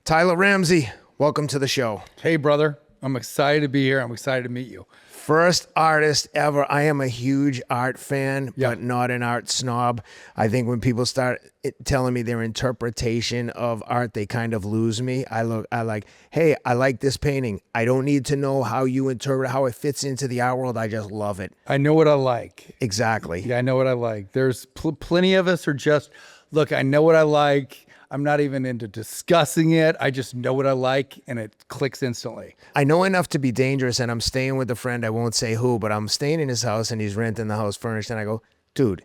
Tyler Ramsey, welcome to the show. Hey, brother. I'm excited to be here. I'm excited to meet you. First artist ever. I am a huge art fan, but not an art snob. I think when people start telling me their interpretation of art, they kind of lose me. I like, hey, I like this painting. I don't need to know how you interpret, how it fits into the art world. I just love it. I know what I like. Exactly. Yeah, I know what I like. There's plenty of us are just, look, I know what I like. I'm not even into discussing it. I just know what I like, and it clicks instantly. I know enough to be dangerous, and I'm staying with a friend. I won't say who, but I'm staying in his house, and he's renting the house furnished. And I go, dude,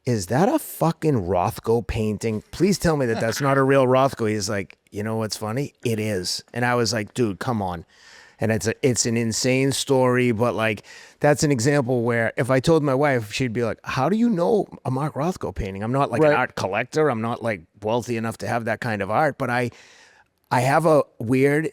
is that a fucking Rothko painting? Please tell me that that's not a real Rothko. He's like, you know what's funny? It is. And I was like, dude, come on. And it's an insane story, but like that's an example where if I told my wife, she'd be like, how do you know a Mark Rothko painting? I'm not like an art collector. I'm not like wealthy enough to have that kind of art, but I have a weird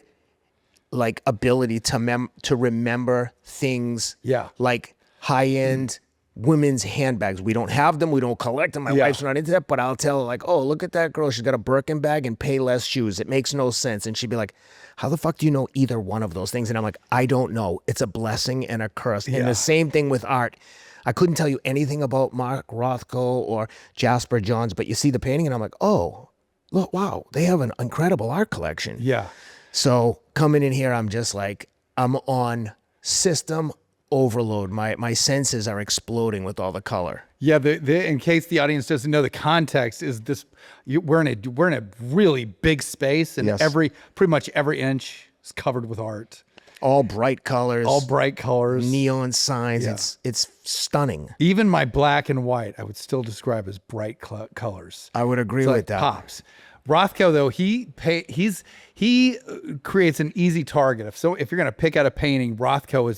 like ability to remember things like high-end women's handbags. We don't have them. We don't collect them. My wife's not into that, but I'll tell her like, oh, look at that girl. She's got a Birkin bag and Payless shoes. It makes no sense. And she'd be like, how the fuck do you know either one of those things? And I'm like, I don't know. It's a blessing and a curse. And the same thing with art. I couldn't tell you anything about Mark Rothko or Jasper Johns, but you see the painting and I'm like, oh, look, wow, they have an incredible art collection. Yeah. So coming in here, I'm just like, I'm on system overload. My senses are exploding with all the color. Yeah, in case the audience doesn't know, the context is this: we're in a really big space, and pretty much every inch is covered with art. All bright colors. All bright colors. Neon signs. Yeah. It's stunning. Even my black and white, I would still describe as bright colors. I would agree with that. Pops. Rothko, though, he creates an easy target. If you're going to pick out a painting, Rothko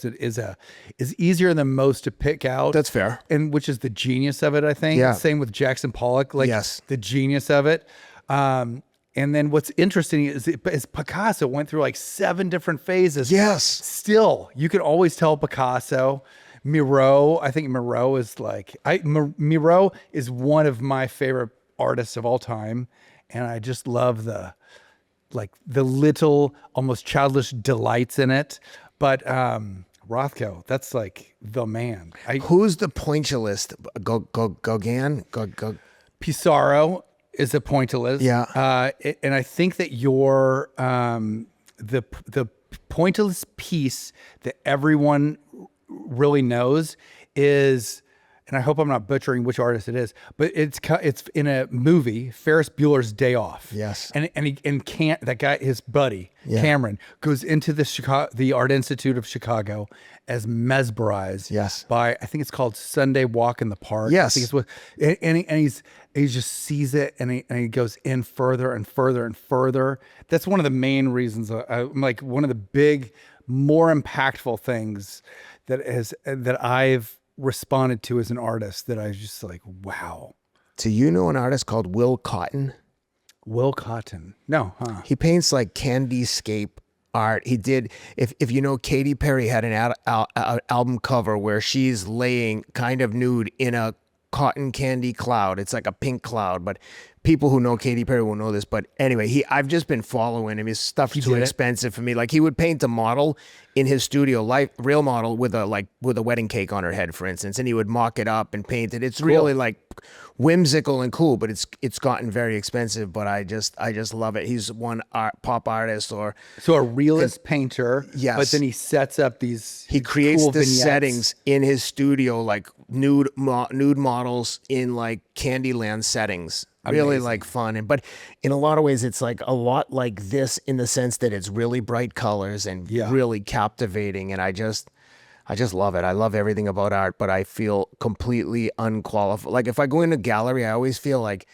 is easier than most to pick out. That's fair. And which is the genius of it, I think. Yeah. Same with Jackson Pollock, the genius of it. And then what's interesting is Picasso went through like 7 different phases. Yes. Still, you can always tell Picasso. Miro, I think Miro is Miro is one of my favorite artists of all time. And I just love the little, almost childish delights in it. But Rothko, that's like the man. Who's the pointillist? Gauguin? Pissarro is a pointillist. Yeah. And I think that your the pointillist piece that everyone really knows is, and I hope I'm not butchering which artist it is, but it's in a movie, Ferris Bueller's Day Off. Yes. And that guy, his buddy, Cameron, goes into the Art Institute of Chicago as mesmerized by, I think it's called Sunday Walk in the Park. Yes. I think it's and he just sees it and he goes in further and further and further. That's one of the main reasons. I'm like one of the big, more impactful things that I've responded to as an artist that I was just like, wow. Do you know an artist called Will Cotton? Will Cotton? No, huh? He paints like candyscape art. He did, if you know, Katy Perry had an album cover where she's laying kind of nude in a cotton candy cloud. It's like a pink cloud, but people who know Katy Perry will know this. But anyway, I've just been following him. His stuff's too expensive for me. Like he would paint a model in his studio, real model with a wedding cake on her head, for instance, and he would mock it up and paint it. It's really like whimsical and cool, but it's gotten very expensive. But I just love it. He's one pop artist so a realist painter. Yes, but then he sets up these. He creates cool the vignettes. settings in his studio, like nude models in like Candyland settings. Really like fun. But in a lot of ways, it's like a lot like this in the sense that it's really bright colors and really captivating. And I just love it. I love everything about art, but I feel completely unqualified. Like if I go in a gallery, I always feel like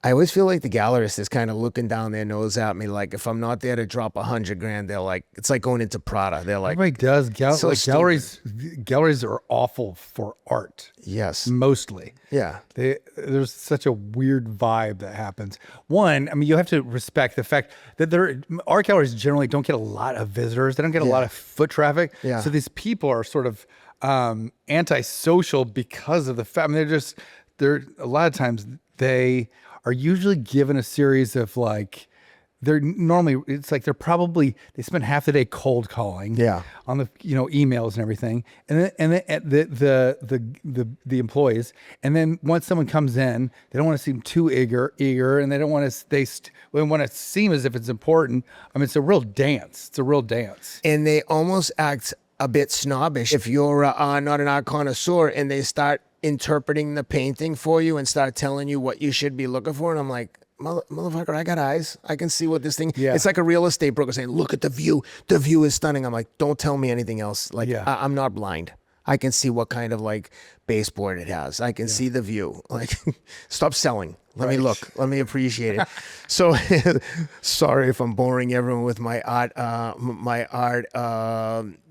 the gallerist is kind of looking down their nose at me. Like if I'm not there to drop $100,000, they're like, it's like going into Prada. They're like, everybody does. Galleries are awful for art. Yes. Mostly. Yeah. There's such a weird vibe that happens. One, I mean, you have to respect the fact that art galleries generally don't get a lot of visitors. They don't get a lot of foot traffic. Yeah. So these people are sort of antisocial because of the fact. I mean, they're a lot of times they are usually given a series of like they're normally, it's like they spend half the day cold calling on the, emails and everything. And then the employees. And then once someone comes in, they don't want to seem too eager, and they don't want to, they want to seem as if it's important. I mean, it's a real dance. And they almost act a bit snobbish if you're not an art connoisseur, and they start interpreting the painting for you and start telling you what you should be looking for. And I'm like, motherfucker, I got eyes. I can see what this thing. Yeah. It's like a real estate broker saying, look at the view. The view is stunning. I'm like, don't tell me anything else. Like, I'm not blind. I can see what kind of like baseboard it has. I can see the view. Like, stop selling. Let me look. Let me appreciate it. So, sorry if I'm boring everyone with my art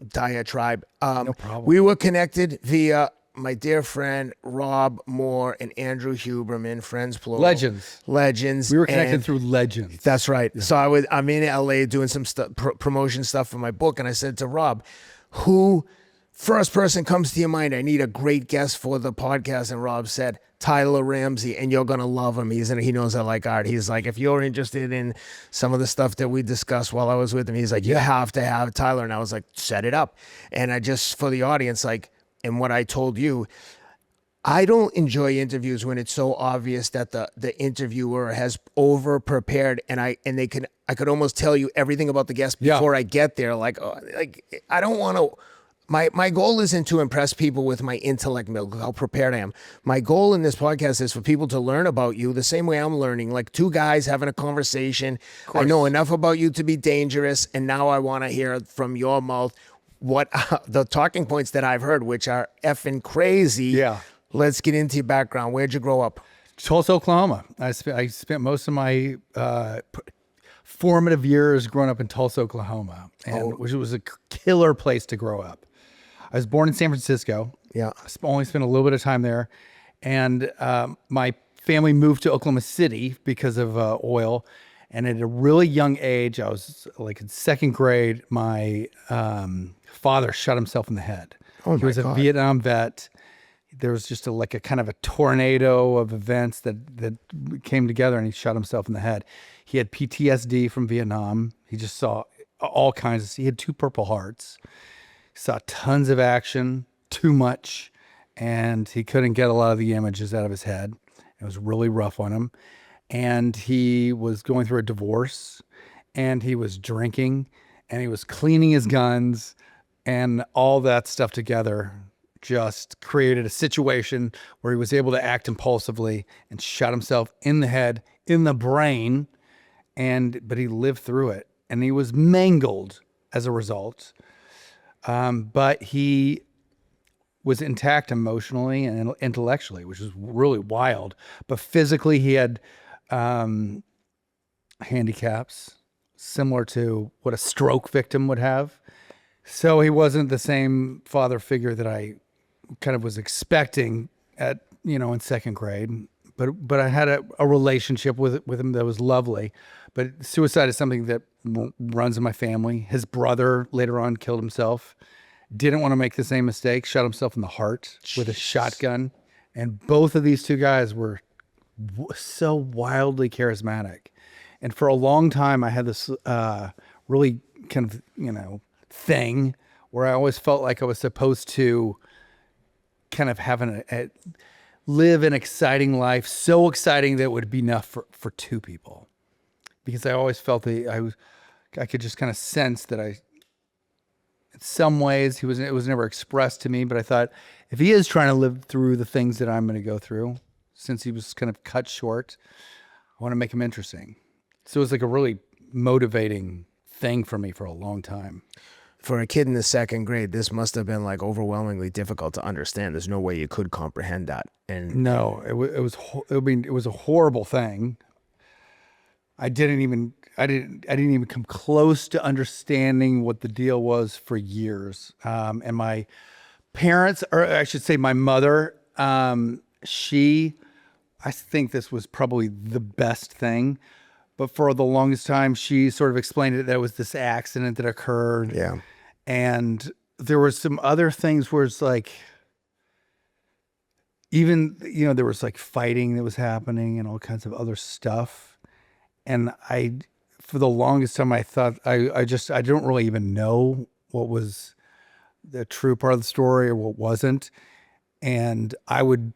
diatribe. No problem. We were connected via my dear friend Rob Moore and Andrew Huberman, friends plural. Legends. We were connected through legends. That's right. Yeah. So I'm in LA doing some promotion stuff for my book, and I said to Rob, who first person comes to your mind? I need a great guest for the podcast. And Rob said, Tyler Ramsey, and you're going to love him. He knows I like art. He's like, if you're interested in some of the stuff that we discussed while I was with him, he's like, you have to have Tyler. And I was like, set it up. And I just, for the audience, like, and what I told you, I don't enjoy interviews when it's so obvious that the interviewer has over prepared, and I could almost tell you everything about the guest before I get there. Like I don't want to. My goal isn't to impress people with my intellect, how prepared I am. My goal in this podcast is for people to learn about you the same way I'm learning, like two guys having a conversation. I know enough about you to be dangerous, and now I want to hear from your mouth what the talking points that I've heard, which are effing crazy. Yeah. Let's get into your background. Where'd you grow up? Tulsa, Oklahoma. I spent most of my formative years growing up in Tulsa, Oklahoma, which was a killer place to grow up. I was born in San Francisco. Yeah. I only spent a little bit of time there. And my family moved to Oklahoma City because of oil. And at a really young age, I was like in second grade, my father shot himself in the head. Oh, he was a Vietnam vet. There was just a kind of a tornado of events that came together, and he shot himself in the head. He had PTSD from Vietnam. He just saw all kinds he had 2 Purple Hearts. He saw tons of action, too much, and he couldn't get a lot of the images out of his head. It was really rough on him. And he was going through a divorce, and he was drinking, and he was cleaning his guns, and all that stuff together just created a situation where he was able to act impulsively and shot himself in the head, in the brain, but he lived through it, and he was mangled as a result. But he was intact emotionally and intellectually, which was really wild. But physically, he had handicaps similar to what a stroke victim would have. So he wasn't the same father figure that I kind of was expecting in second grade. But I had a relationship with him that was lovely. But suicide is something that runs in my family. His brother later on killed himself. Didn't want to make the same mistake. Shot himself in the heart with a shotgun. And both of these two guys were so wildly charismatic. And for a long time, I had this really kind of, thing where I always felt like I was supposed to kind of have live an exciting life, so exciting that it would be enough for 2 people. Because I always felt I could just kind of sense that in some ways, it was never expressed to me, but I thought, if he is trying to live through the things that I'm going to go through, since he was kind of cut short, I want to make him interesting. So it was like a really motivating thing for me for a long time. For a kid in the second grade, this must have been like overwhelmingly difficult to understand. There's no way you could comprehend that. And no, it was a horrible thing. I didn't even come close to understanding what the deal was for years. And my parents, or I should say my mother, I think this was probably the best thing. But for the longest time, she sort of explained it that it was this accident that occurred. Yeah. And there were some other things where it's like, even, there was like fighting that was happening and all kinds of other stuff. And for the longest time, I thought I don't really even know what was the true part of the story or what wasn't. And I would,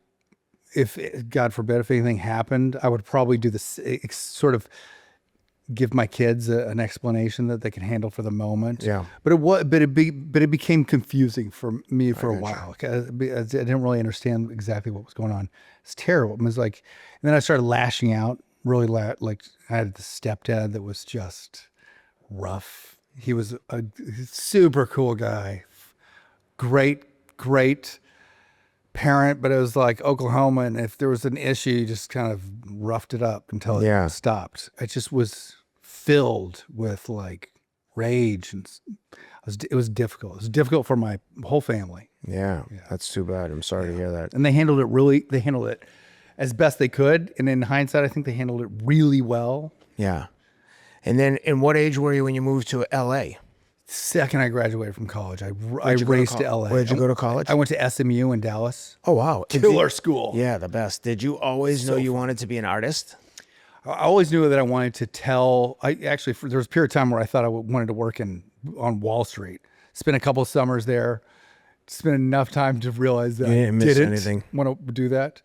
if God forbid, if anything happened, I would probably do this sort of give my kids an explanation that they can handle for the moment. Yeah. But it became confusing for me for a while. I didn't really understand exactly what was going on. It's terrible. It was like, and then I started lashing out really like I had this stepdad that was just rough. He was a super cool guy. Great parent, but it was like Oklahoma, and if there was an issue, you just kind of roughed it up until it stopped. It just was filled with like rage, and it was difficult. It was difficult for my whole family. Yeah, that's too bad. I'm sorry to hear that. And they handled it as best they could, and in hindsight, I think they handled it really well. Yeah. And then, in what age were you when you moved to LA? Second I graduated from college, I raced to LA. Where'd you go to college? I went to SMU in Dallas. Oh, wow. Killer school. Yeah, the best. Did you always know you wanted to be an artist? I always knew that I wanted to tell. There was a period of time where I thought I wanted to work on Wall Street. Spent a couple of summers there. Spent enough time to realize that I didn't want to do that.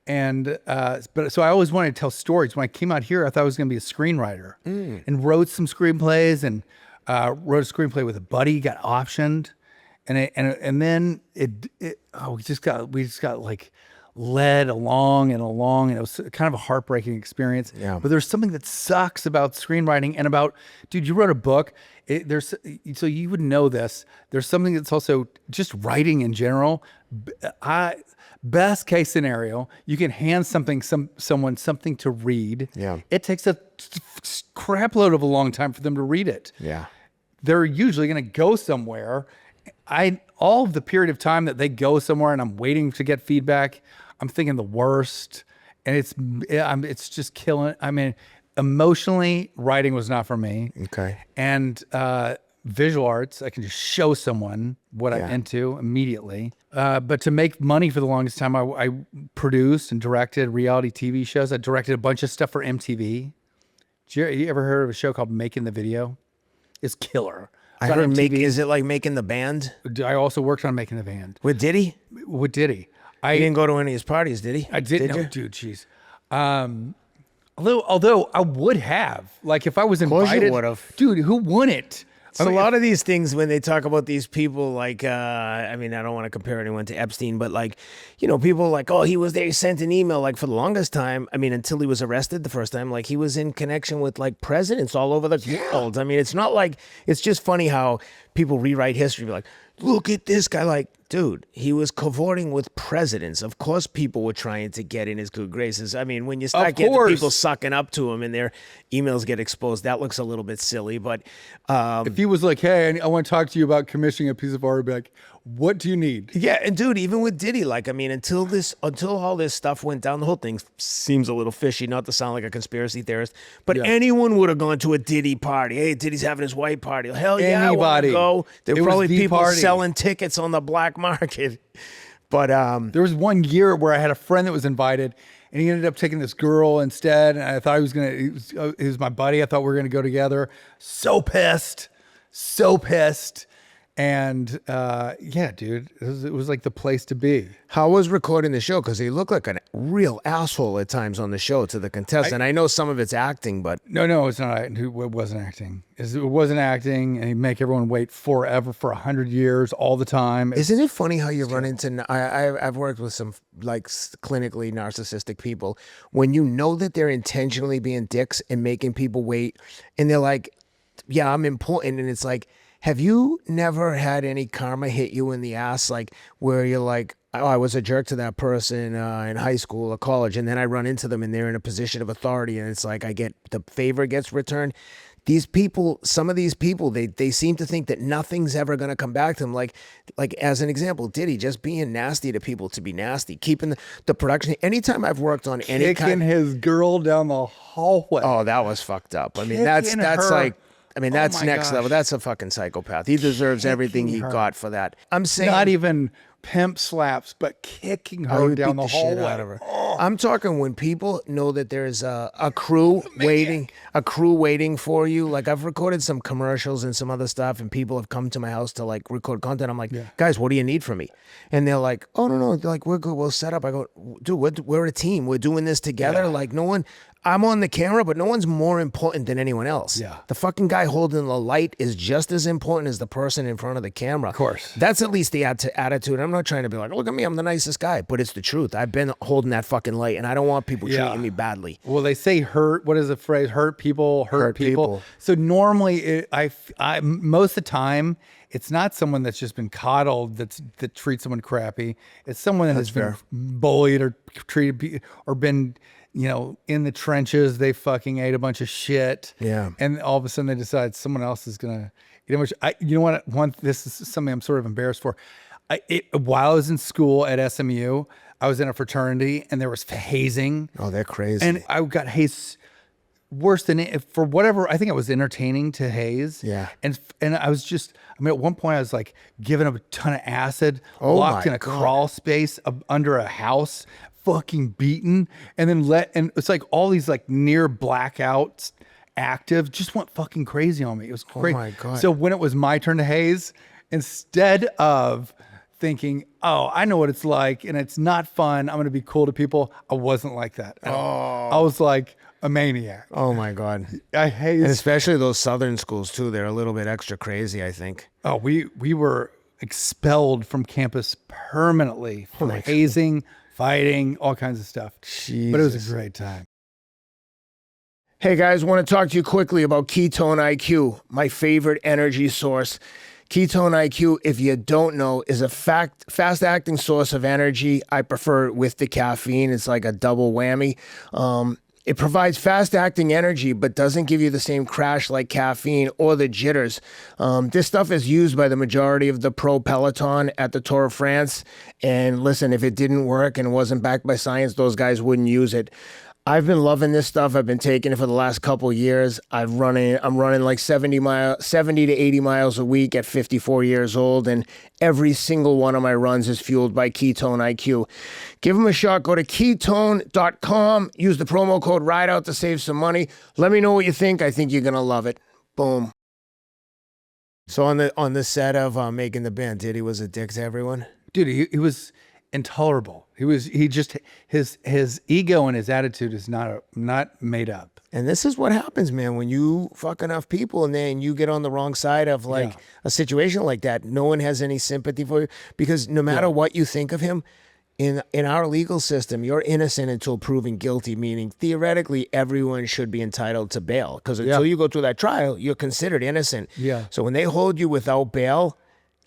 And so I always wanted to tell stories. When I came out here, I thought I was going to be a screenwriter and wrote some screenplays and wrote a screenplay with a buddy, got optioned, and then we just got like led along, and it was kind of a heartbreaking experience. Yeah. But there's something that sucks about screenwriting and about, dude, you wrote a book. So you would know this. There's something that's also just writing in general. Best case scenario, you can hand someone something to read. Yeah. It takes a crapload of a long time for them to read it. Yeah. They're usually going to go somewhere. All of the period of time that they go somewhere and I'm waiting to get feedback, I'm thinking the worst, and it's just killing. I mean, emotionally, writing was not for me. Okay. And visual arts, I can just show someone what I'm into immediately. But to make money for the longest time, I produced and directed reality TV shows. I directed a bunch of stuff for MTV. You ever heard of a show called Making the Video? It's killer. I heard is it like Making the Band? I also worked on Making the Band. With Diddy? With Diddy. You didn't go to any of his parties, did he? I did. Did No, you? dude, jeez. Although I would have, like, if I was invited. Of course you would have. Dude, who wouldn't? So a lot of these things, when they talk about these people, like, I mean, I don't want to compare anyone to Epstein, but like, people like, oh, he was there, he sent an email, like for the longest time, I mean, until he was arrested the first time, like he was in connection with like presidents all over the world. I mean, it's not like, it's just funny how people rewrite history, be like, look at this guy, like, dude, he was cavorting with presidents. Of course, people were trying to get in his good graces. I mean, when you start getting people sucking up to him and their emails get exposed, that looks a little bit silly. But if he was like, hey, I want to talk to you about commissioning a piece of art, back, what do you need? Yeah, and dude, even with Diddy, like, I mean, until all this stuff went down, the whole thing seems a little fishy, not to sound like a conspiracy theorist, but anyone would have gone to a Diddy party. Hey, Diddy's having his white party. Hell yeah, I want to go. There were probably people selling tickets on the black market. But there was one year where I had a friend that was invited, and he ended up taking this girl instead, and I thought he was my buddy. I thought we were going to go together. So pissed. And yeah, dude, it was like the place to be. How was recording the show? Because he looked like a real asshole at times on the show to the contestant. I know some of it's acting, but no, it's not. It wasn't acting. It wasn't acting, and he'd make everyone wait forever for 100 years all the time. Isn't it funny how you run into? I've worked with some like clinically narcissistic people. When you know that they're intentionally being dicks and making people wait, and they're like, "Yeah, I'm important," and it's like, have you never had any karma hit you in the ass, like where you're like, oh, I was a jerk to that person in high school or college, and then I run into them and they're in a position of authority, and it's like the favor gets returned. These people, some of these people, they seem to think that nothing's ever going to come back to them. Like as an example, Diddy just being nasty to people to be nasty, keeping the production. Anytime I've worked on any kicking his girl down the hallway. Oh, that was fucked up. I mean, that's like. I mean, that's next level. That's a fucking psychopath. He deserves everything he got for that. I'm saying not even pimp slaps, but kicking I her would down beat the shit hallway. out of her. I'm talking when people know that there's a crew waiting for you. Like I've recorded some commercials and some other stuff, and people have come to my house to like record content. I'm like, guys, what do you need from me? And they're like, oh no, they're like, we're good, we'll set up. I go, dude, we're a team. We're doing this together. Like no one. I'm on the camera, but no one's more important than anyone else. Yeah. The fucking guy holding the light is just as important as the person in front of the camera. Of course. That's at least the attitude. I'm not trying to be like, look at me, I'm the nicest guy, but it's the truth. I've been holding that fucking light, and I don't want people treating me badly. Well, they say what is the phrase? Hurt people, hurt people. So normally, I most of the time, it's not someone that's just been coddled that treats someone crappy. It's someone that has been bullied or treated or been, in the trenches. They fucking ate a bunch of shit. Yeah. And all of a sudden they decide someone else is gonna eat much. You know what? This is something I'm sort of embarrassed for. While I was in school at SMU, I was in a fraternity and there was hazing. Oh, they're crazy. And I got hazed worse than it for whatever. I think it was entertaining to haze. Yeah. And I was just, at one point I was like giving up a ton of acid, locked in a crawl space under a house, fucking beaten, and and it's like all these like near blackouts active just went fucking crazy on me. It was crazy. Oh my God. So when it was my turn to haze, instead of thinking, oh, I know what it's like and it's not fun, I'm gonna be cool to people, I wasn't like that at all. I was like a maniac. Oh my God. I hazed. And especially those southern schools too. They're a little bit extra crazy, I think. Oh, we were expelled from campus permanently for hazing, fighting, all kinds of stuff. Jesus. But it was a great time. Hey guys, want to talk to you quickly about Ketone IQ, my favorite energy source. Ketone IQ, if you don't know, is a fast-acting source of energy. I prefer it with the caffeine. It's like a double whammy. It provides fast-acting energy, but doesn't give you the same crash like caffeine or the jitters. This stuff is used by the majority of the pro peloton at the Tour of France. And listen, if it didn't work and wasn't backed by science, those guys wouldn't use it. I've been loving this stuff. I've been taking it for the last couple years. I'm running like 70 to 80 miles a week at 54 years old, and every single one of my runs is fueled by Ketone IQ. Give them a shot. Go to ketone.com. Use the promo code RIDEOUT to save some money. Let me know what you think. I think you're gonna love it. Boom. So on the set of Making the Band, Diddy was a dick to everyone? Dude, he was intolerable. His ego and his attitude is not made up. And this is what happens, man, when you fuck enough people and then you get on the wrong side of like a situation like that. No one has any sympathy for you, because no matter what you think of him, in our legal system, you're innocent until proven guilty, meaning theoretically everyone should be entitled to bail, because until you go through that trial, you're considered innocent. Yeah. So when they hold you without bail,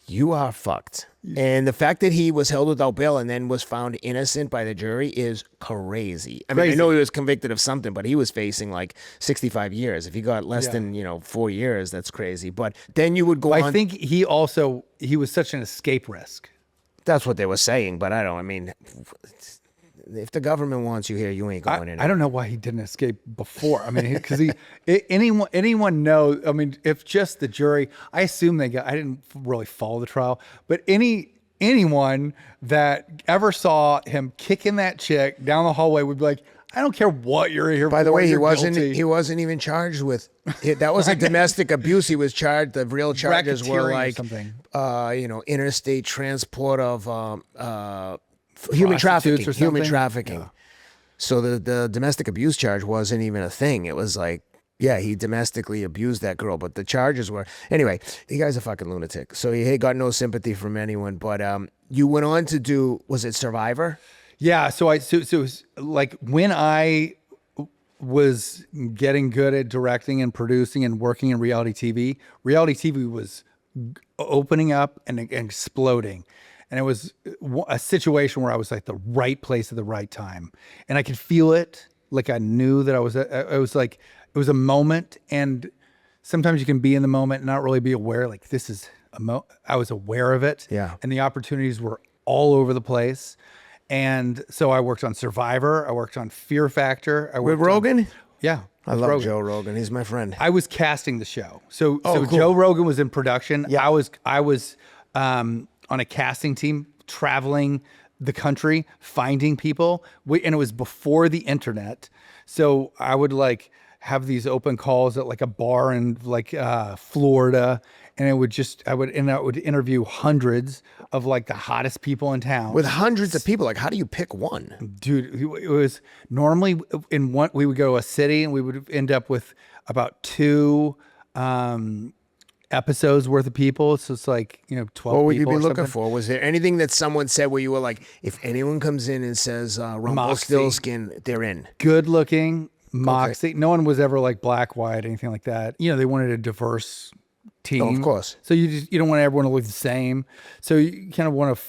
you are fucked. And the fact that he was held without bail and then was found innocent by the jury is crazy. I mean, I know he was convicted of something, but he was facing like 65 years. If he got less than, 4 years, that's crazy. But then you would go on. I think he was such an escape risk. That's what they were saying, but I mean, if the government wants you here, you ain't going in. I don't know why he didn't escape before. I mean, because anyone know? I mean, if just the jury, I assume I didn't really follow the trial, but anyone that ever saw him kicking that chick down the hallway would be like, I don't care what you're here for. By the way, he wasn't even charged with it. That was a domestic abuse. He was charged. The real charges were like interstate transport of human trafficking. Yeah. So the domestic abuse charge wasn't even a thing. It was like, he domestically abused that girl, but the charges were, anyway, the guy's a fucking lunatic. So he got no sympathy from anyone, but you went on to do, was it Survivor? Yeah. So it was like when I was getting good at directing and producing and working in reality TV was opening up and exploding. And it was a situation where I was like the right place at the right time. And I could feel it. Like I knew that it was a moment. And sometimes you can be in the moment and not really be aware. Like this is I was aware of it. Yeah. And the opportunities were all over the place. And so I worked on Survivor. I worked on Fear Factor. With Rogan? I love Rogan. Joe Rogan. He's my friend. I was casting the show. So cool. Joe Rogan was in production. Yeah. I was on a casting team traveling the country, finding people. And it was before the internet. So I would like have these open calls at like a bar in like Florida. And I would interview hundreds of like the hottest people in town. With hundreds of people, like how do you pick one? Dude, it was normally we would go to a city and we would end up with about 2 episodes worth of people. So it's like, 12 What would you people be or looking something. for? Was there anything that someone said where you were like, if anyone comes in and says Rumpelstiltskin, they're in? Good looking, moxie. Okay. No one was ever like black, white, anything like that. They wanted a diverse team. Oh, of course. So you don't want everyone to look the same. So you kind of want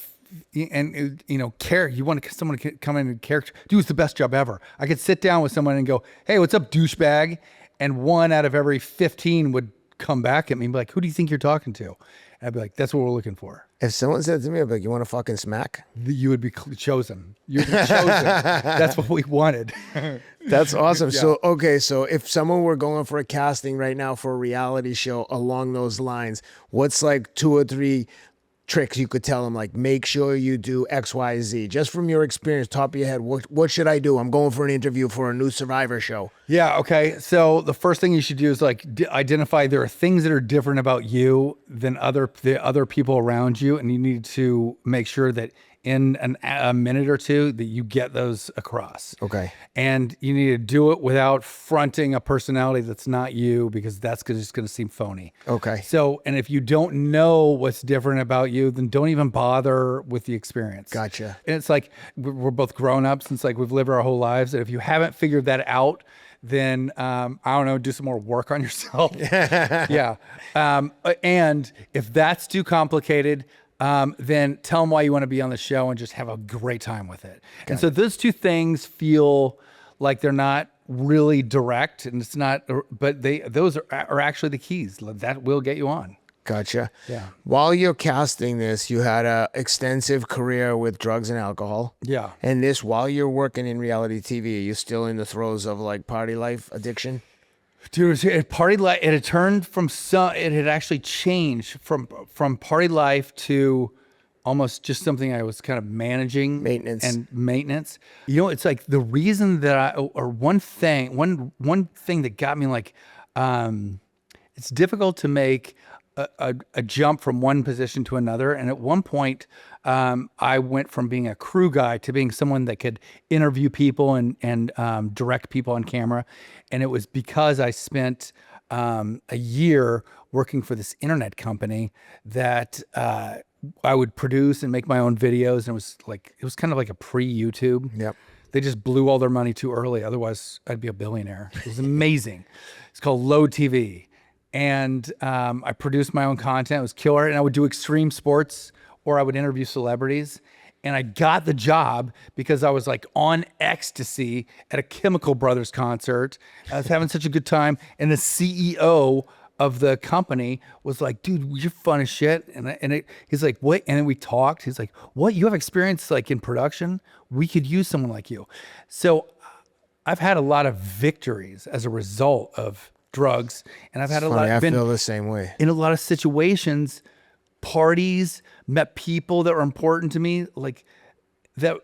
to, care. You want someone to come in and character. Dude, it's the best job ever. I could sit down with someone and go, "Hey, what's up, douchebag?" And 1 out of every 15 would come back at me and be like, "Who do you think you're talking to?" And I'd be like, "That's what we're looking for." If someone said to me, I'd be like, "You want to fucking smack?" You would be chosen. You'd be chosen. That's what we wanted. That's awesome. Yeah. So if someone were going for a casting right now for a reality show along those lines, what's like 2 or 3 tricks you could tell them, like, make sure you do X, Y, Z, just from your experience, top of your head? What should I do? I'm going for an interview for a new Survivor show. Yeah. Okay. So the first thing you should do is like identify there are things that are different about you than the other people around you. And you need to make sure that in a minute or 2 that you get those across. Okay. And you need to do it without fronting a personality that's not you, because that's just going to seem phony. Okay. So, and if you don't know what's different about you, then don't even bother with the experience. Gotcha. And it's like, we're both grown ups. It's like we've lived our whole lives. And if you haven't figured that out, then, I don't know, do some more work on yourself. Yeah. And if that's too complicated, then tell them why you want to be on the show and just have a great time with it. And so those 2 things feel like they're not really direct, and it's not, but those are actually the keys that will get you on. Gotcha. Yeah. While you're casting this, you had a extensive career with drugs and alcohol. Yeah. And while you're working in reality TV, are you still in the throes of like party life addiction? Dude, party life. It had turned from it had actually changed from party life to almost just something I was kind of managing, maintenance. It's like the reason that one thing that got me like, it's difficult to make a jump from one position to another. And at one point, I went from being a crew guy to being someone that could interview people and direct people on camera. And it was because I spent a year working for this internet company that I would produce and make my own videos. And it was kind of like a pre-YouTube. Yep. They just blew all their money too early. Otherwise, I'd be a billionaire. It was amazing. It's called Load TV. And I produced my own content. It was killer. And I would do extreme sports, or I would interview celebrities. And I got the job because I was like on ecstasy at a Chemical Brothers concert. I was having such a good time. And the CEO of the company was like, "Dude, you're fun as shit." He's like, "What?" And then we talked. He's like, "What? You have experience like in production? We could use someone like you." So I've had a lot of victories as a result of drugs. And I've had I feel the same way. In a lot of situations, parties, met people that were important to me, like that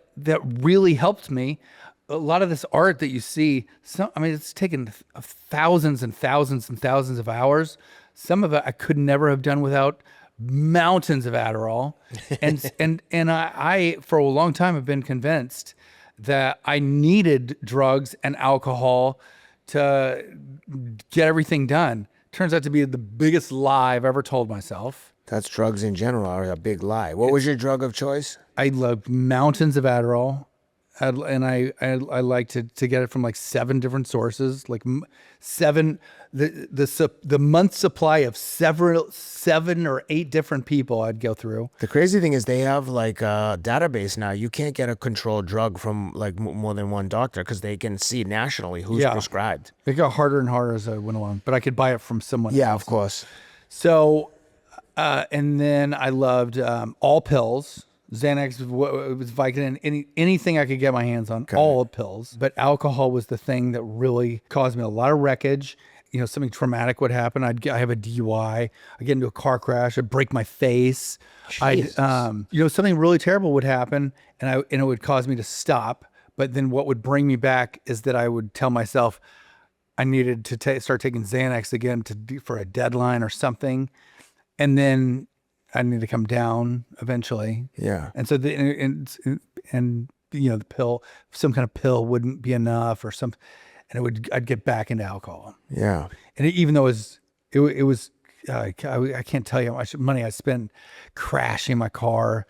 really helped me. A lot of this art that you see, it's taken thousands and thousands and thousands of hours. Some of it I could never have done without mountains of Adderall. And I for a long time have been convinced that I needed drugs and alcohol to get everything done. Turns out to be the biggest lie I've ever told myself. That's drugs in general are a big lie. What was your drug of choice? I loved mountains of Adderall. And I like to get it from like 7 different sources, like 7, the month supply of 7 or 8 different people I'd go through. The crazy thing is they have like a database now. You can't get a controlled drug from like more than one doctor because they can see nationally who's prescribed. It got harder and harder as I went along, but I could buy it from someone Yeah, else. of course. So, and then I loved all pills. Xanax, Vicodin, anything I could get my hands on, all pills. But alcohol was the thing that really caused me a lot of wreckage something traumatic would happen. I have a DUI. I get into a car crash. I'd break my face. Jesus. Something really terrible would happen, and it would cause me to stop. But then what would bring me back is that I would tell myself I needed to start taking Xanax again for a deadline or something, and then I need to come down eventually. Yeah. And so the pill, some kind of pill wouldn't be enough or something. And I'd get back into alcohol. Yeah. And even though it was, I can't tell you how much money I spent crashing my car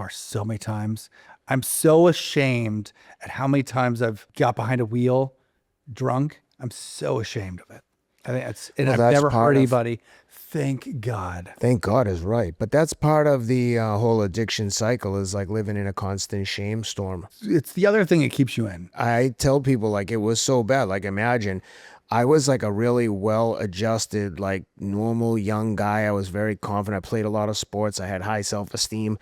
so many times. I'm so ashamed at how many times I've got behind a wheel drunk. I'm so ashamed of it. I think I've never hurt anybody. Thank God. Thank God is right. But that's part of the whole addiction cycle, is like living in a constant shame storm. It's the other thing it keeps you in. I tell people, like, it was so bad. Like, imagine I was like a really well-adjusted, like normal young guy. I was very confident. I played a lot of sports. I had high self-esteem.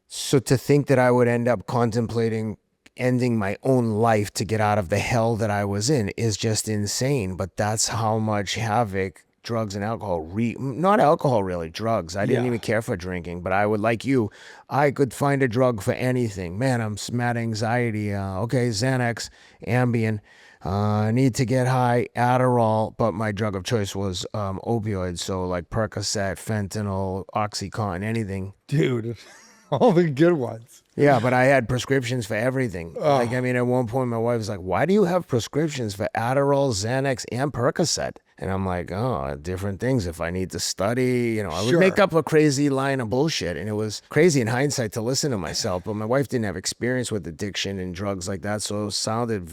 So to think that I would end up contemplating ending my own life to get out of the hell that I was in is just insane. But that's how much havoc drugs and alcohol, not alcohol really, drugs. I didn't even care for drinking, but I would, like you, I could find a drug for anything. Man, I'm mad anxiety. Okay, Xanax, Ambien. I need to get high, Adderall, but my drug of choice was opioids. So like Percocet, fentanyl, Oxycontin, anything. Dude, all the good ones. Yeah, but I had prescriptions for everything. Like, I mean, at one point, my wife was like, why do you have prescriptions for Adderall, Xanax, and Percocet? And I'm like, oh, different things. If I need to study, I would make up a crazy line of bullshit. And it was crazy in hindsight to listen to myself. But my wife didn't have experience with addiction and drugs like that. So it sounded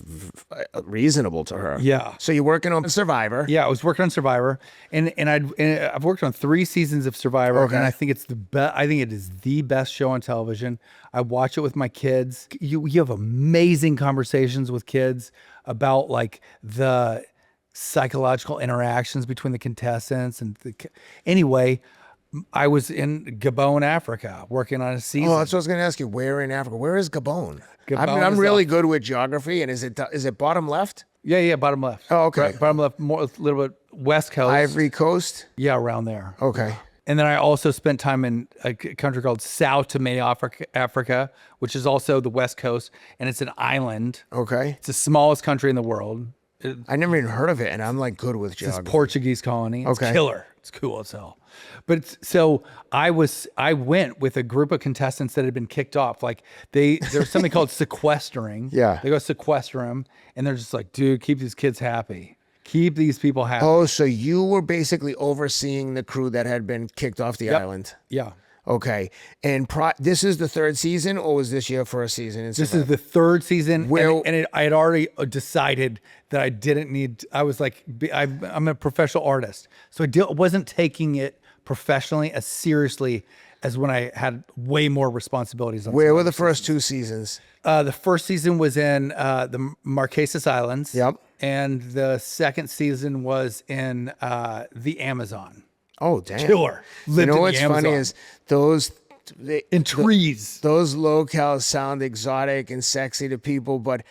reasonable to her. Yeah. So you're working on Survivor. Yeah, I was working on Survivor. And I've worked on 3 seasons of Survivor. Okay. And I think it's I think it is the best show on television. I watch it with my kids. You have amazing conversations with kids about like the psychological interactions between the contestants anyway. I was in Gabon, Africa, working on a season. Oh, that's what I was going to ask you. Where in Africa? Where is Gabon? Gabon I'm really good with geography. And is it bottom left? Yeah, bottom left. Oh, okay. Right, bottom left, more a little bit west coast. Ivory Coast? Yeah, around there. Okay. And then I also spent time in a country called Sao Tome, Africa, which is also the west coast, and it's an island. Okay. It's the smallest country in the world. I never even heard of it, and I'm like good with geography. It's a Portuguese colony. It's Okay. killer. It's cool as hell. But so I went with a group of contestants that had been kicked off. Like there's something called sequestering. Yeah. They go sequester them, and they're just like, dude, keep these kids happy. Keep these people happy. Oh, so you were basically overseeing the crew that had been kicked off the island. Yeah. Okay. And this is the 3rd season, or was this your first season? This is the 3rd season. Well- I had already decided that I didn't need, I was like, I'm a professional artist. So I wasn't taking it professionally as seriously as when I had way more responsibilities. Where were the first 2 seasons? The first season was in the Marquesas Islands. Yep. And the second season was in the Amazon. Oh, damn. Killer. You know what's funny is in trees. Those locales sound exotic and sexy to people, but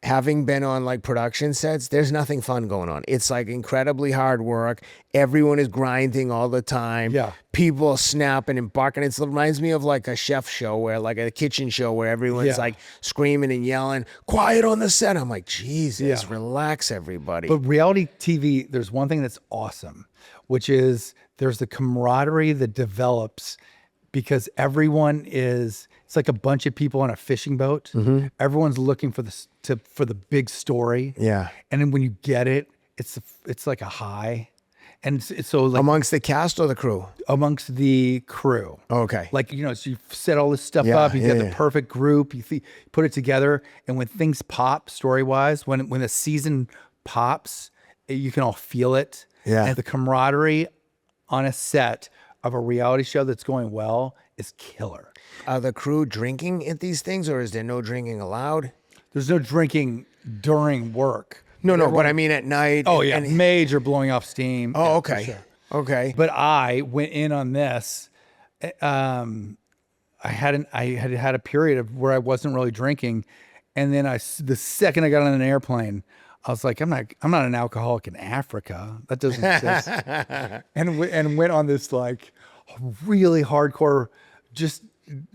having been on like production sets, there's nothing fun going on. It's like incredibly hard work. Everyone is grinding all the time. Yeah. People are snapping and barking. It reminds me of like a chef show like a kitchen show where everyone's like screaming and yelling, quiet on the set. I'm like, Jesus, relax everybody. But reality TV, there's one thing that's awesome, which is there's the camaraderie that develops because it's like a bunch of people on a fishing boat. Mm-hmm. Everyone's looking for the big story. Yeah. And then when you get it, it's like a high. And so like amongst the cast or the crew? Amongst the crew. Okay. Like, so you set all this stuff up, you get the perfect group, you put it together. And when things pop story-wise, when the season pops, you can all feel it. Yeah. And the camaraderie on a set of a reality show that's going well is killer. Are the crew drinking at these things, or is there no drinking allowed? There's no drinking during work. No, but I mean at night. Oh, yeah. Major blowing off steam. Oh, Yeah, okay. for sure. Okay. But I went in on this. I had a period of where I wasn't really drinking. And then the second I got on an airplane, I was like, I'm not an alcoholic in Africa. That doesn't exist. and went on this like really hardcore, just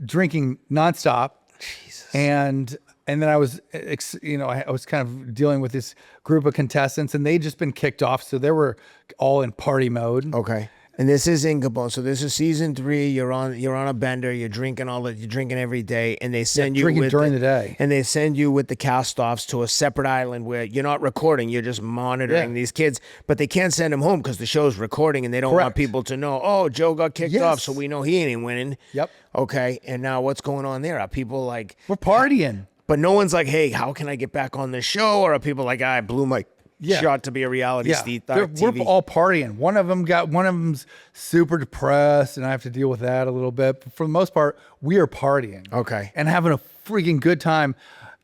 drinking nonstop. Jesus. And then I was, I was kind of dealing with this group of contestants, and they'd just been kicked off, so they were all in party mode. Okay. And this is in Gabon. So this is season 3. You're on a bender. You're drinking every day, and they send you drinking with during the day. And they send you with the cast-offs to a separate island where you're not recording. You're just monitoring these kids, but they can't send them home because the show's recording, and they don't want people to know. Oh, Joe got kicked off, so we know he ain't winning. Yep. Okay. And now what's going on there? Are people like We're partying, but no one's like, hey, how can I get back on this show? Or are people like, I blew my shot to be a reality TV? We're all partying. One of them's super depressed, and I have to deal with that a little bit. But for the most part, we are partying. Okay. And having a freaking good time.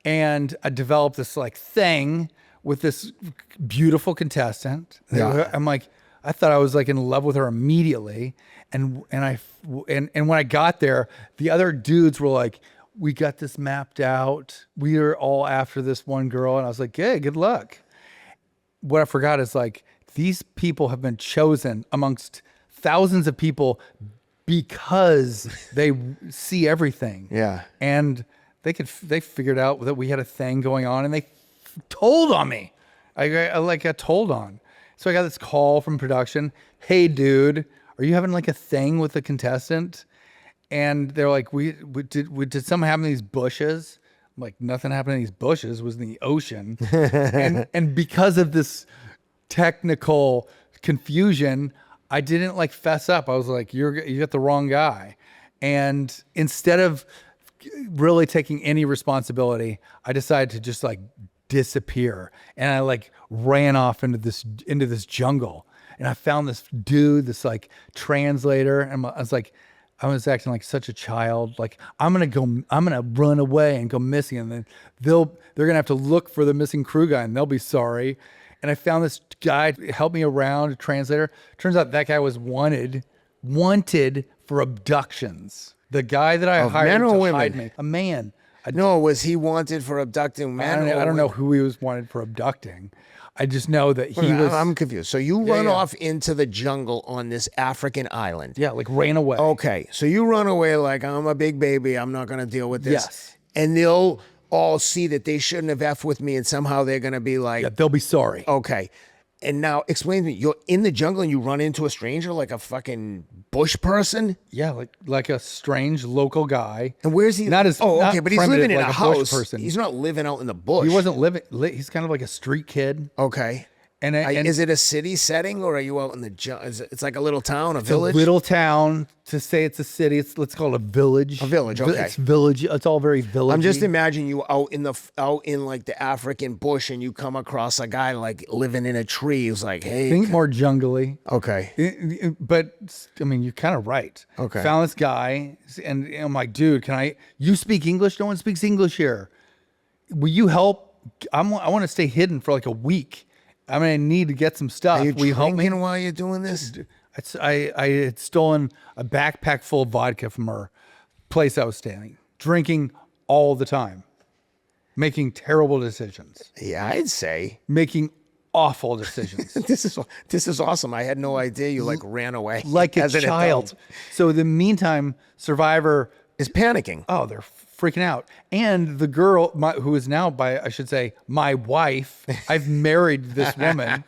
And I developed this like thing with this beautiful contestant. Yeah. I'm like, I thought I was like in love with her immediately. And when I got there, the other dudes were like, we got this mapped out. We are all after this one girl. And I was like, yeah, good luck. What I forgot is like, these people have been chosen amongst thousands of people because they see everything. Yeah. And they figured out that we had a thing going on, and they told on me. I got told on. So I got this call from production. Hey dude, are you having like a thing with the contestant? And they're like, did something happen to these bushes? I'm like, nothing happened to these bushes. It was in the ocean. and because of this technical confusion, I didn't like fess up. I was like, you got the wrong guy. And instead of really taking any responsibility, I decided to just like disappear. And I like ran off into this jungle. And I found this dude, this like translator. And I was acting like such a child. Like, I'm going to run away and go missing. And then they're going to have to look for the missing crew guy, and they'll be sorry. And I found this guy to help me around, a translator. Turns out that guy was wanted for abductions. The guy that I hired men or to women? hide me, a man. No, was he wanted for abducting men? I don't know who he was wanted for abducting. I just know that he was. I'm confused. So you run off into the jungle on this African island. Yeah, like ran away. Okay. So you run away like, I'm a big baby. I'm not going to deal with this. Yes. And they'll all see that they shouldn't have F with me, and somehow they're going to be like, Yeah, they'll be sorry. okay. And now explain to me, you're in the jungle and you run into a stranger like a fucking bush person? Yeah, like a strange local guy. And where's he? Not as okay, but he's living in like a bush house. person. He's not living out in the bush. He wasn't living. He's kind of like a street kid. Okay. And is it a city setting, or are you out in the jungle? It's like a little town, a village? A little town. To say it's a city, let's call it a village. A village, okay. It's village. It's all very village. I'm just imagining you out in like the African bush, and you come across a guy like living in a tree. He's like, hey. Think more jungly. Okay. But I mean, you're kind of right. Okay. Found this guy, and I'm like, dude, you speak English? No one speaks English here. Will you help? I want to stay hidden for like a week. I'm gonna need to get some stuff. Are you Will you help me? while you're doing this? I had stolen a backpack full of vodka from her place I was staying, drinking all the time, making terrible decisions, Yeah, I'd say. making awful decisions. This is awesome. I had no idea you like ran away Like a as an child. adult. So in the meantime, Survivor, Is panicking. oh, they're freaking out. And the girl, who is now I should say, my wife, I've married this woman,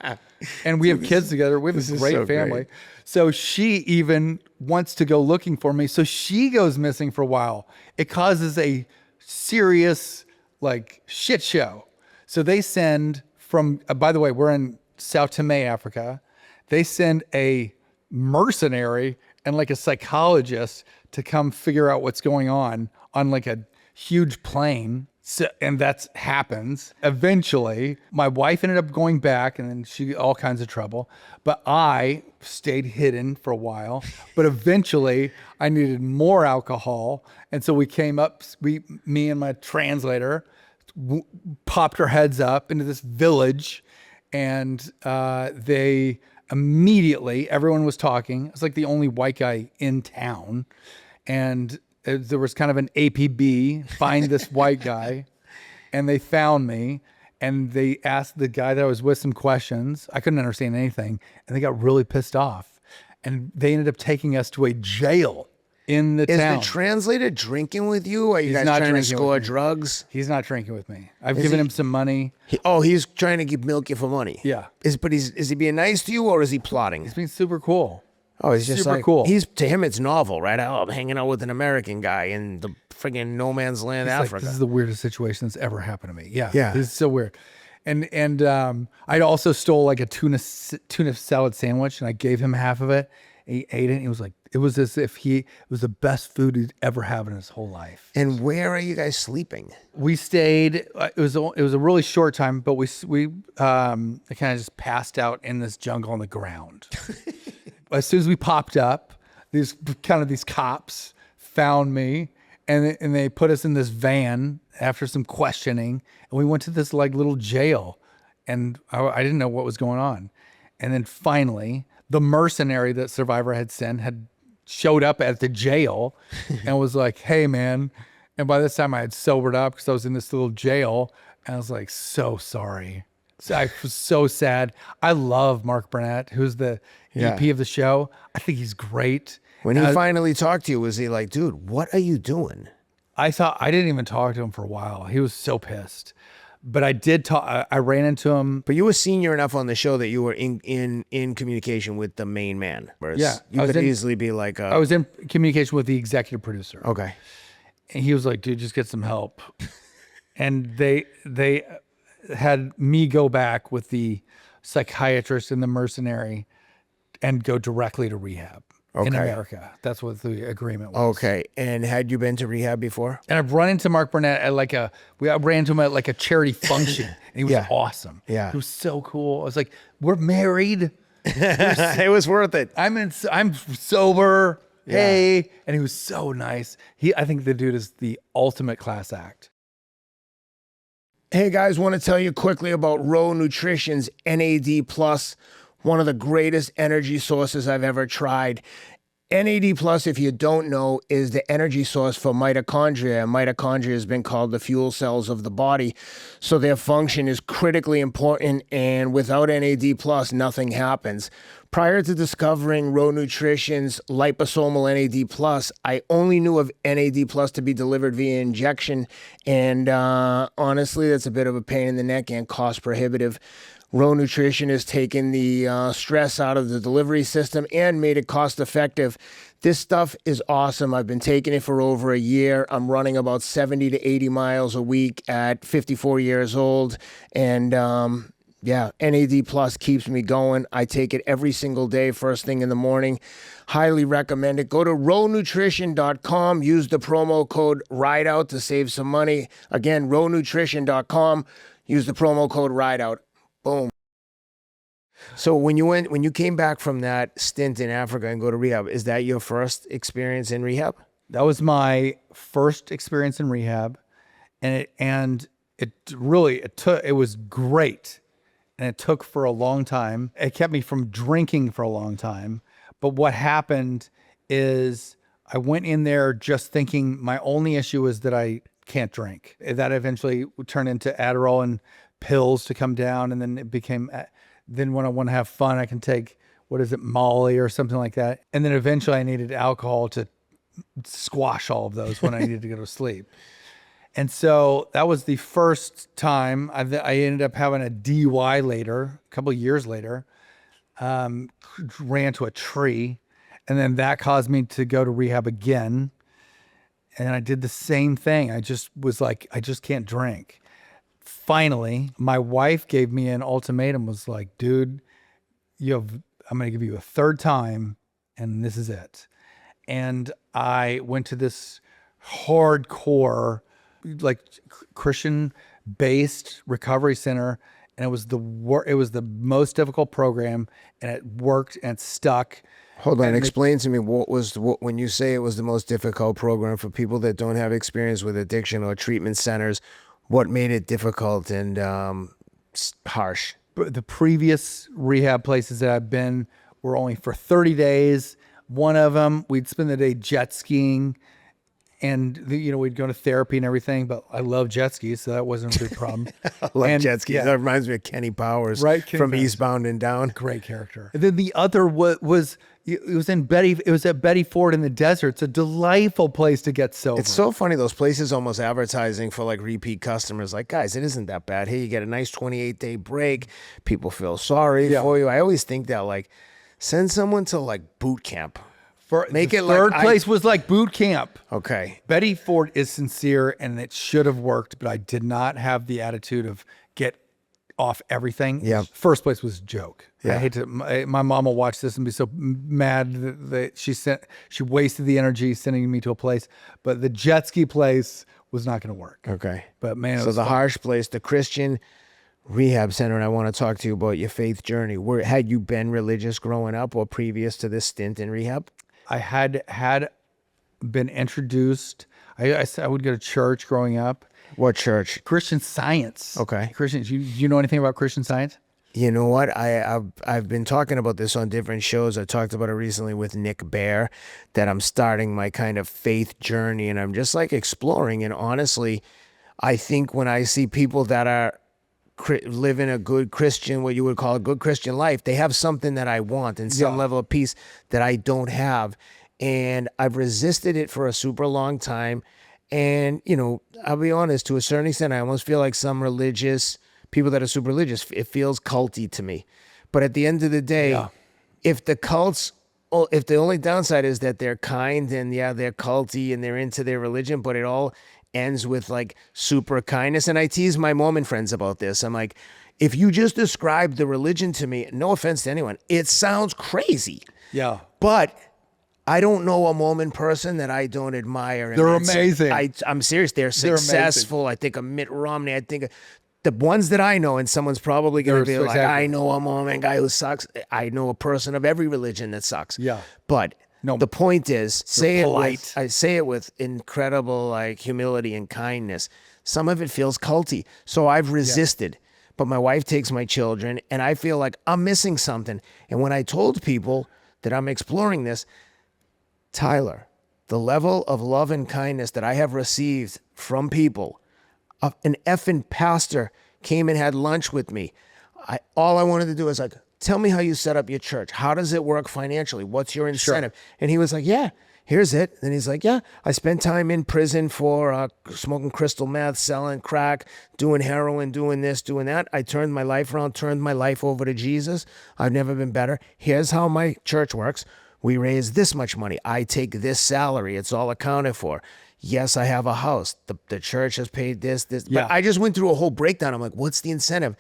and we have kids together. We have this a is great so family. great. So she even wants to go looking for me. So she goes missing for a while. It causes a serious like shit show. So they send from, by the way, we're in Sao Tome, Africa. They send a mercenary and like a psychologist to come figure out what's going on like a huge plane. So, and that happens. Eventually, my wife ended up going back, and then she got all kinds of trouble. But I stayed hidden for a while. But eventually, I needed more alcohol, and so we came up. Me and my translator popped our heads up into this village, and they immediately, everyone was talking. I was like the only white guy in town, and there was kind of an APB, find this white guy, and they found me, And they asked the guy that I was with some questions. I couldn't understand anything. And they got really pissed off. And they ended up taking us to a jail in the Is town. the translator drinking with you? Are you He's guys not trying to drinking score with me. drugs? He's not drinking with me. I've given him some money. He's trying to milk you for money. Yeah. Is he being nice to you or is he plotting? He's being super cool. Oh, he's just super like, cool. To him, it's novel, right? Oh, I'm hanging out with an American guy in the friggin' no man's land, It's like, Africa. this is the weirdest situation that's ever happened to me. Yeah. Yeah. This is so weird. And I'd also stole like a tuna salad sandwich and I gave him half of it. He ate it and he was like, it was as if it was the best food he'd ever had in his whole life. And where are you guys sleeping? We stayed, it was a really short time, but we kind of just passed out in this jungle on the ground. As soon as we popped up, these cops found me and they put us in this van after some questioning, and we went to this like little jail, and I didn't know what was going on. And then finally, the mercenary that Survivor had sent had showed up at the jail and was like, "Hey, man." And by this time I had sobered up because I was in this little jail, and I was like, so sorry. So I was so sad. I love Mark Burnett, who's the EP of the show. I think he's great. When he finally talked to you, was he like, dude, what are you doing? I didn't even talk to him for a while. He was so pissed. But I did talk. I ran into him. But you were senior enough on the show that you were in communication with the main man. Whereas Yeah, you could easily be like, I was in communication with the executive producer. okay. And he was like, dude, just get some help. And they had me go back with the psychiatrist and the mercenary and go directly to rehab in America. That's what the agreement was. Okay. And had you been to rehab before? And I've run into Mark Burnett at I ran into him at like a charity function, and he was awesome. Yeah. He was so cool. I was like, we're married. It was worth it. I'm sober. Hey. And he was so nice. I think the dude is the ultimate class act. Hey guys, want to tell you quickly about Row Nutrition's NAD+, one of the greatest energy sources I've ever tried. NAD+, if you don't know, is the energy source for mitochondria. Mitochondria has been called the fuel cells of the body, so their function is critically important, and without NAD+, nothing happens. Prior to discovering Row Nutrition's liposomal NAD+, I only knew of NAD+ to be delivered via injection, and honestly, that's a bit of a pain in the neck and cost prohibitive. Row Nutrition has taken the stress out of the delivery system and made it cost effective. This stuff is awesome. I've been taking it for over a year. I'm running about 70 to 80 miles a week at 54 years old. And NAD Plus keeps me going. I take it every single day, first thing in the morning. Highly recommend it. Go to rownutrition.com. Use the promo code RIDEOUT to save some money. Again, rownutrition.com. Use the promo code RIDEOUT. Boom. So when you came back from that stint in Africa and go to rehab, is that your first experience in rehab? That was my first experience in rehab, and it was great, and it took for a long time. It kept me from drinking for a long time. But what happened is I went in there just thinking my only issue is that I can't drink. That eventually would turn into Adderall and pills to come down, and then it became, then when I want to have fun, I can take, Molly or something like that. And then eventually I needed alcohol to squash all of those when I needed to go to sleep. And so that was the first time I ended up having a DUI later, a couple of years later, ran to a tree, and then that caused me to go to rehab again. And I did the same thing. I just was like, I just can't drink. Finally, my wife gave me an ultimatum, was like, dude, I'm going to give you a third time, and this is it. And I went to this hardcore, like Christian-based recovery center, and it was the most difficult program, and it worked and it stuck. Hold on, explain to me when you say it was the most difficult program for people that don't have experience with addiction or treatment centers. What made it difficult and harsh? The previous rehab places that I've been were only for 30 days. One of them, we'd spend the day jet skiing, we'd go to therapy and everything, but I love jet skis, so that wasn't a big problem. I love And, jet skis. yeah. That reminds me of Kenny Powers Right, Kenny from Powers. Eastbound and Down. Great character. And then the other was it was at Betty Ford in the desert. It's a delightful place to get sober. It's so funny. Those places almost advertising for like repeat customers. Like, guys, it isn't that bad. Hey, you get a nice 28-day break. People feel sorry for you. I always think that like send someone to like boot camp. Make the it third like place was like boot camp. Okay. Betty Ford is sincere, and it should have worked, but I did not have the attitude of get off everything. Yeah. First place was a joke. Yeah. I hate to. My mom will watch this and be so mad that she wasted the energy sending me to a place, but the jet ski place was not going to work. Okay. But man, it So was the fun. harsh place, the Christian Rehab Center, and I want to talk to you about your faith journey. Had you been religious growing up or previous to this stint in rehab? I had been introduced. I would go to church growing up. What church? Christian Science. Okay. Christian. You know anything about Christian Science? You know what? I've been talking about this on different shows. I talked about it recently with Nick Bear, that I'm starting my kind of faith journey, and I'm just like exploring. And honestly, I think when I see people that are living a good Christian, what you would call a good Christian life, they have something that I want and some level of peace that I don't have. And I've resisted it for a super long time. And, I'll be honest, to a certain extent, I almost feel like some religious people that are super religious, it feels culty to me. But at the end of the day, if the only downside is that they're kind and they're culty and they're into their religion, but it all ends with like super kindness. And I tease my Mormon friends about this. I'm like, if you just describe the religion to me, no offense to anyone, it sounds crazy. Yeah. But I don't know a Mormon person that I don't admire. They're amazing. I'm serious. They're successful. I think of Mitt Romney. I think of the ones that I know, and someone's probably going to be like, I know a Mormon guy who sucks. I know a person of every religion that sucks. Yeah. But the point is, I say it with incredible like humility and kindness. Some of it feels culty. So I've resisted. But my wife takes my children, and I feel like I'm missing something. And when I told people that I'm exploring this, Tyler, the level of love and kindness that I have received from people, an effing pastor came and had lunch with me. All I wanted to do is like, tell me how you set up your church. How does it work financially? What's your incentive? Sure. And he was like, yeah, here's it. And he's like, yeah, I spent time in prison for smoking crystal meth, selling crack, doing heroin, doing this, doing that. I turned my life around, turned my life over to Jesus. I've never been better. Here's how my church works. We raise this much money. I take this salary. It's all accounted for. Yes, I have a house. The church has paid this. Yeah. But I just went through a whole breakdown. I'm like, what's the incentive?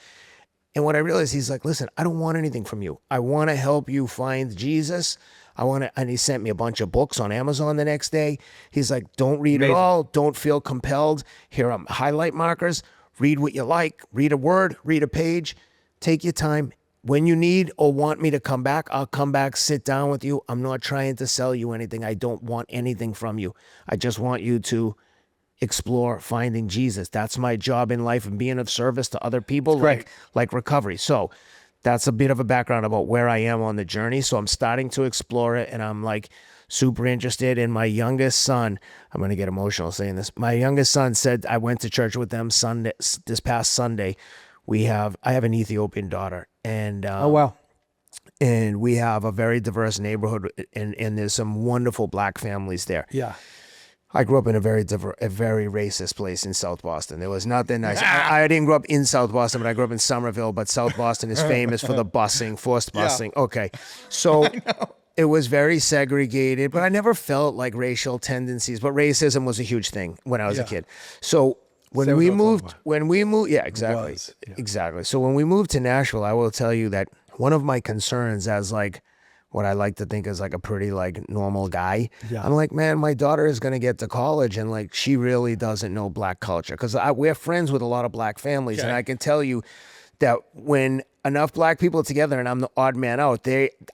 And what I realized, he's like, listen, I don't want anything from you. I want to help you find Jesus. And he sent me a bunch of books on Amazon the next day. He's like, don't read it all. Don't feel compelled. Here are highlight markers. Read what you like. Read a word. Read a page. Take your time. When you need or want me to come back, I'll come back, sit down with you. I'm not trying to sell you anything. I don't want anything from you. I just want you to explore finding Jesus. That's my job in life, and being of service to other people, like recovery. So that's a bit of a background about where I am on the journey. So I'm starting to explore it, and I'm like super interested in my youngest son. I'm going to get emotional saying this. My youngest son said, I went to church with them this past Sunday. I have an Ethiopian daughter, and oh wow, and we have a very diverse neighborhood, and there's some wonderful black families there. Yeah, I grew up in a very racist place in South Boston. There was nothing nice. I didn't grow up in South Boston, but I grew up in Somerville. But South Boston is famous for the busing, forced busing. Yeah. Okay, so it was very segregated, but I never felt like racial tendencies. But racism was a huge thing when I was a kid. So when we moved, yeah, exactly. Exactly. So when we moved to Nashville, I will tell you that one of my concerns as like what I like to think is like a pretty like normal guy. Yeah. I'm like, man, my daughter is going to get to college and like she really doesn't know black culture, because we're friends with a lot of black families. And I can tell you that when enough black people are together and I'm the odd man out,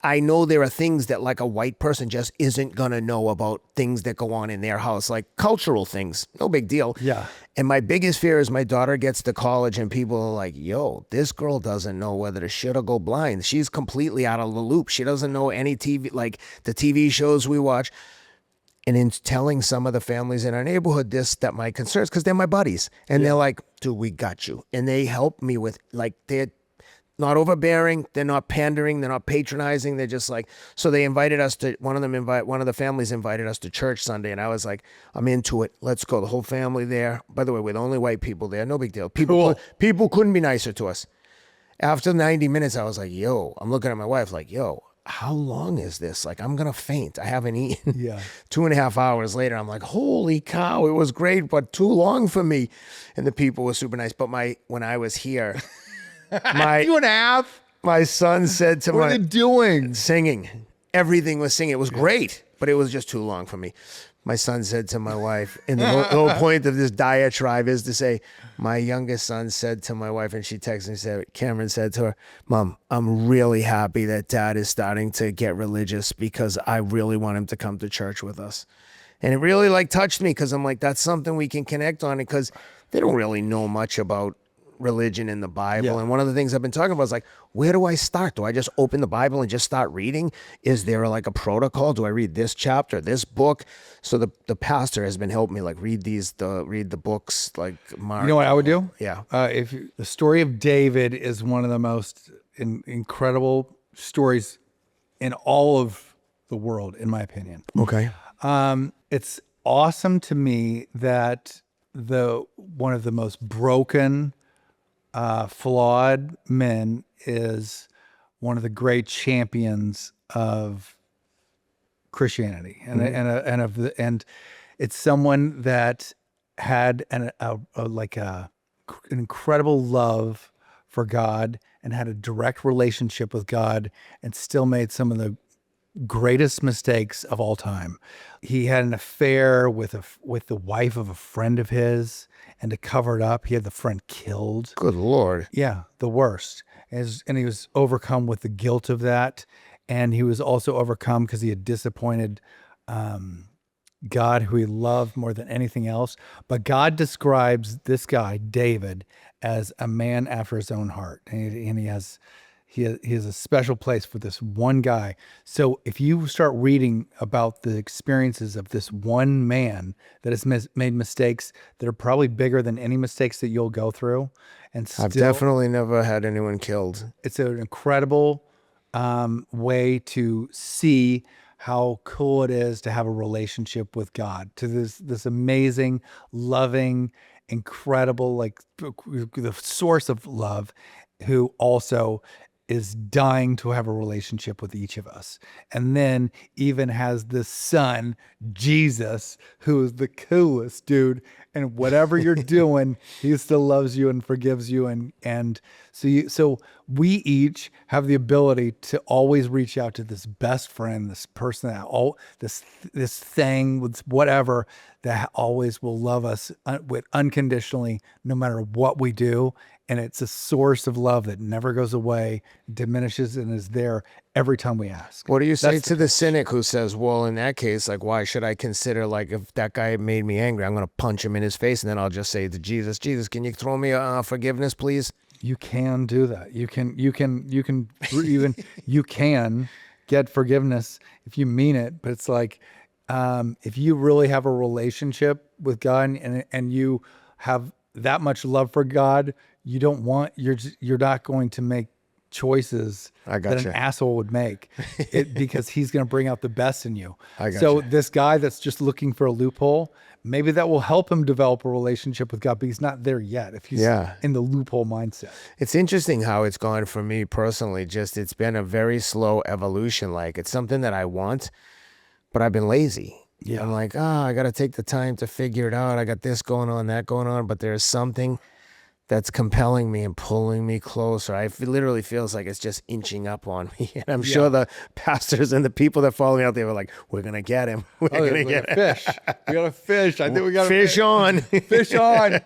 I know there are things that like a white person just isn't going to know about things that go on in their house, like cultural things. No big deal. Yeah. And my biggest fear is my daughter gets to college and people are like, yo, this girl doesn't know whether to shit or go blind. She's completely out of the loop. She doesn't know any TV, like the TV shows we watch. And in telling some of the families in our neighborhood that my concerns, because they're my buddies, and they're like, dude, we got you. And they help me with, like, they're not overbearing, they're not pandering, they're not patronizing. They're just like, so they invited us to, one of the families invited us to church Sunday, and I was like, I'm into it. Let's go. The whole family there. By the way, we're the only white people there. No big deal. People couldn't be nicer to us. After 90 minutes, I was like, yo, I'm looking at my wife like, yo, how long is this? Like, I'm going to faint. I haven't eaten. Yeah. 2.5 hours later, I'm like, holy cow, it was great, but too long for me. And the people were super nice. But when I was here, 2.5. my son said to What are they doing? Singing. Everything was singing. It was great, but it was just too long for me. My son said to my wife, and the whole point of this diatribe is to say, my youngest son said to my wife, and she texted me, said, Cameron said to her, Mom, I'm really happy that Dad is starting to get religious because I really want him to come to church with us. And it really like touched me because I'm like, that's something we can connect on, because they don't really know much about religion in the Bible. Yeah. And one of the things I've been talking about is like, where do I start? Do I just open the Bible and just start reading? Is there like a protocol? Do I read this chapter, this book? So the pastor has been helping me like read the books like Mark. You know what I would do? Yeah. The story of David is one of the most incredible stories in all of the world, in my opinion. Okay. It's awesome to me that one of the most broken, flawed men is one of the great champions of Christianity, and it's someone that had an incredible love for God and had a direct relationship with God, and still made some of the greatest mistakes of all time. He had an affair with the wife of a friend of his, and to cover it up, he had the friend killed. Good Lord. Yeah, the worst. And he was overcome with the guilt of that. And he was also overcome because he had disappointed God, who he loved more than anything else. But God describes this guy, David, as a man after his own heart. And he has a special place for this one guy. So if you start reading about the experiences of this one man that has made mistakes that are probably bigger than any mistakes that you'll go through, and still, I've definitely never had anyone killed. it's an incredible way to see how cool it is to have a relationship with God, to this amazing, loving, incredible, like the source of love, who also is dying to have a relationship with each of us. And then even has this son, Jesus, who is the coolest dude. And whatever you're doing, he still loves you and forgives you. And so we each have the ability to always reach out to this best friend, this person this thing, with whatever, that always will love us with unconditionally, no matter what we do. And it's a source of love that never goes away, diminishes, and is there every time we ask. What do you say to the cynic who says, well, in that case, like, why should I consider, like, if that guy made me angry, I'm going to punch him in his face, and then I'll just say to Jesus, can you throw me forgiveness, please? You can do that. You can get forgiveness if you mean it. But it's like, if you really have a relationship with God and you have that much love for God, you're not going to make choices that an asshole would make, because he's going to bring out the best in you. So this guy that's just looking for a loophole, maybe that will help him develop a relationship with God, but he's not there yet if he's in the loophole mindset. It's interesting how it's gone for me personally. Just, it's been a very slow evolution. Like, it's something that I want, but I've been lazy. Yeah. I'm like, I got to take the time to figure it out. I got this going on, that going on, but there's something that's compelling me and pulling me closer. It literally feels like it's just inching up on me. And I'm sure the pastors and the people that follow me out there were like, we're going to get him. We're going to get him. Fish. We got a fish. I think we got fish on. Fish on.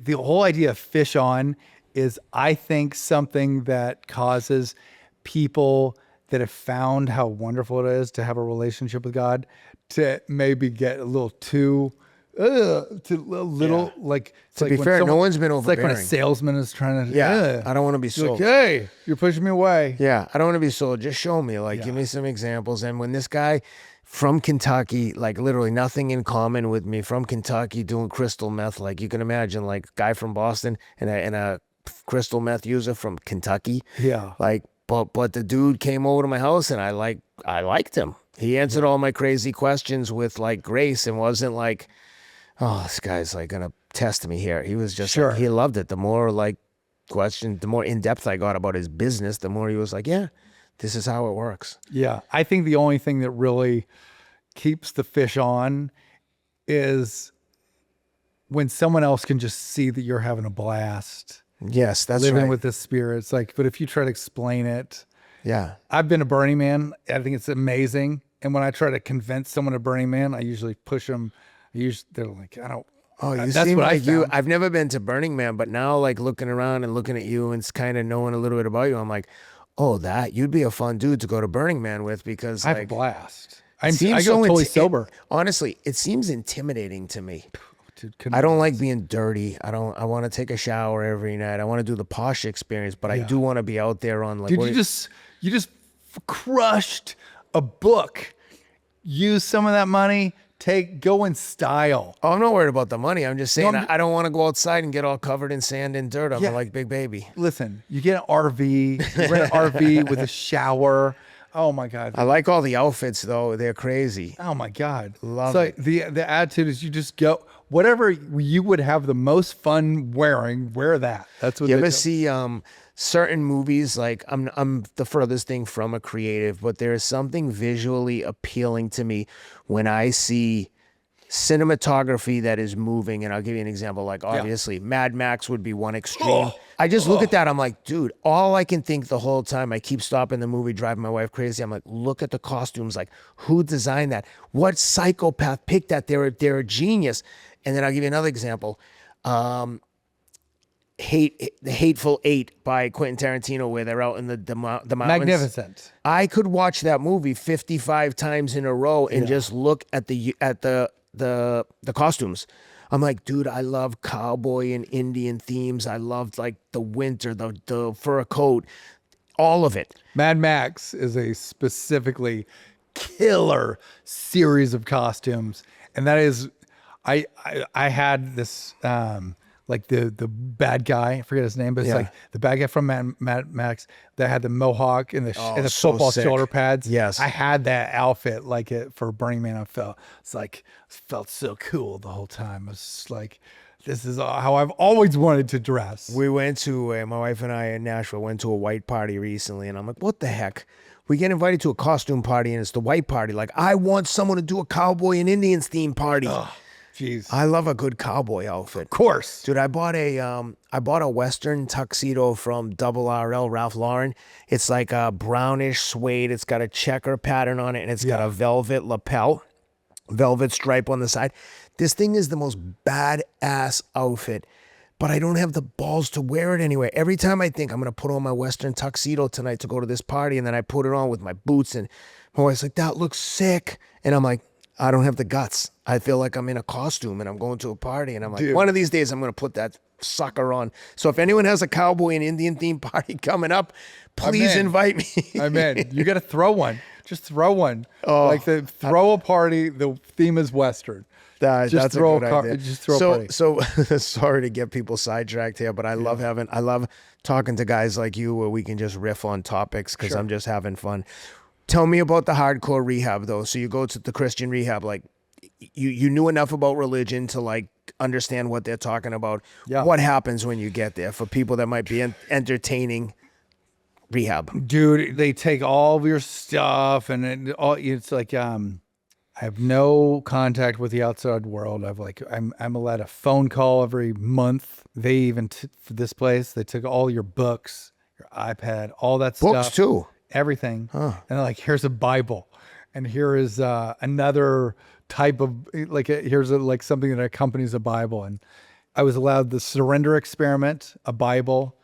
The whole idea of fish on is, I think, something that causes people that have found how wonderful it is to have a relationship with God to maybe get a little too to a little like. It's To like be when fair, no one's been It's like when a overbearing. salesman is trying to. Yeah, I don't want to be You're sold. like, hey, you're pushing me away. Yeah, I don't want to be sold. Just show me, like, give me some examples. And when this guy from Kentucky, like literally nothing in common with me, from Kentucky doing crystal meth, like you can imagine, like guy from Boston and a crystal meth user from Kentucky. Yeah. Like, but the dude came over to my house and I liked him. He answered all my crazy questions with like grace and wasn't like, oh, this guy's like gonna test me here. He was just Sure. he loved it. The more like the more in depth I got about his business, the more he was like, yeah, this is how it works. Yeah. I think the only thing that really keeps the fish on is when someone else can just see that you're having a blast Yes, that's living right. with this spirit. It's like, but if you try to explain it, Yeah. I've been a Burning Man. I think it's amazing. And when I try to convince someone to Burning Man, I usually push them. They're like, I don't. Oh, you That's seem what I like you. found. I've never been to Burning Man, but now like looking around and looking at you and kind of knowing a little bit about you, I'm like, oh, that you'd be a fun dude to go to Burning Man with because I have a like blast. it I seems go so totally sober. Honestly, it seems intimidating to me. Dude, I don't like being dirty. I want to take a shower every night. I want to do the posh experience, but I do want to be out there on like. Dude, what you just crushed a book. Use some of that money. Go in style. Oh, I'm not worried about the money. I'm just saying I'm- I don't want to go outside and get all covered in sand and dirt. I'm Yeah. like Big Baby. Listen, you get an RV, you rent an RV with a shower. Oh my God. I like all the outfits though. They're crazy. Oh my God. Love so it. the attitude is you just go whatever you would have the most fun wearing, wear that. That's what You they ever do. see certain movies? Like I'm the furthest thing from a creative, but there is something visually appealing to me when I see cinematography that is moving. And I'll give you an example. Like obviously Mad Max would be one extreme. I just look at that. I'm like, dude, all I can think the whole time, I keep stopping the movie, driving my wife crazy. I'm like, look at the costumes. Like who designed that? What psychopath picked that? They're a genius. And then I'll give you another example. The Hateful Eight by Quentin Tarantino, where they're out in the mountains. Magnificent. I could watch that movie 55 times in a row and just look at the costumes. I'm like, dude, I love cowboy and Indian themes. I loved like the winter, the fur coat, all of it. Mad Max is a specifically killer series of costumes. And that is I had this like the bad guy, I forget his name, but it's like the bad guy from Mad Max that had the mohawk and the so football sick. shoulder pads. Yes. I had that outfit like it for Burning Man. Felt so cool the whole time. I was just like, this is how I've always wanted to dress. We went to my wife and I in Nashville went to a white party recently, and I'm like, what the heck? We get invited to a costume party, and it's the white party. Like, I want someone to do a cowboy and Indians theme party. Jeez. I love a good cowboy outfit. Of course. Dude, I bought a Western tuxedo from Double RL Ralph Lauren. It's like a brownish suede. It's got a checker pattern on it, and it's got a velvet lapel, velvet stripe on the side. This thing is the most badass outfit, but I don't have the balls to wear it anyway. Every time I think I'm going to put on my Western tuxedo tonight to go to this party, and then I put it on with my boots, and my wife's like, that looks sick. And I'm like, I don't have the guts. I feel like I'm in a costume and I'm going to a party, and I'm like, one of these days I'm going to put that sucker on. So if anyone has a cowboy and Indian themed party coming up, please invite me. I'm in. You got to throw one. Just throw one. Like throw a party. The theme is Western. That's a good idea. Just throw a party. So sorry to get people sidetracked here, but I love talking to guys like you where we can just riff on topics because I'm just having fun. Tell me about the hardcore rehab though. So you go to the Christian rehab, like you knew enough about religion to like understand what they're talking about. Yeah. What happens when you get there for people that might be entertaining rehab? Dude, they take all of your stuff and it's like I have no contact with the outside world. I'm allowed a phone call every month. They even for this place, they took all your books, your iPad, all that Books stuff. too. Everything. And they're like, here's a Bible, and here is another type of here's like something that accompanies a Bible. And I was allowed the Surrender Experiment, a Bible.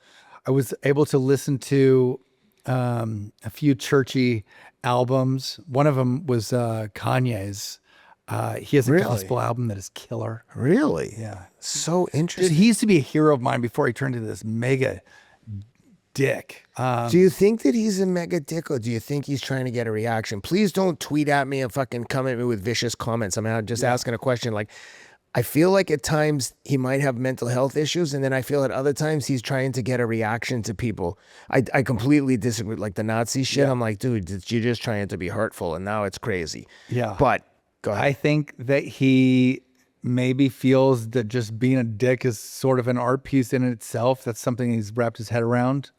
I was able to listen to a few churchy albums. One of them was Kanye's He has a Really? gospel album that is killer. Really? Yeah. So Dude, interesting. he used to be a hero of mine before he turned into this mega dick. Do you think that he's a mega dick, or do you think he's trying to get a reaction? Please don't tweet at me and fucking come at me with vicious comments. I mean, I'm just asking a question. Like, I feel like at times he might have mental health issues, and then I feel at other times he's trying to get a reaction to people. I completely disagree. Like the Nazi shit, I'm like, dude, you're just trying to be hurtful, and now it's crazy. Yeah. But go ahead. I think that he maybe feels that just being a dick is sort of an art piece in itself. That's something he's wrapped his head around,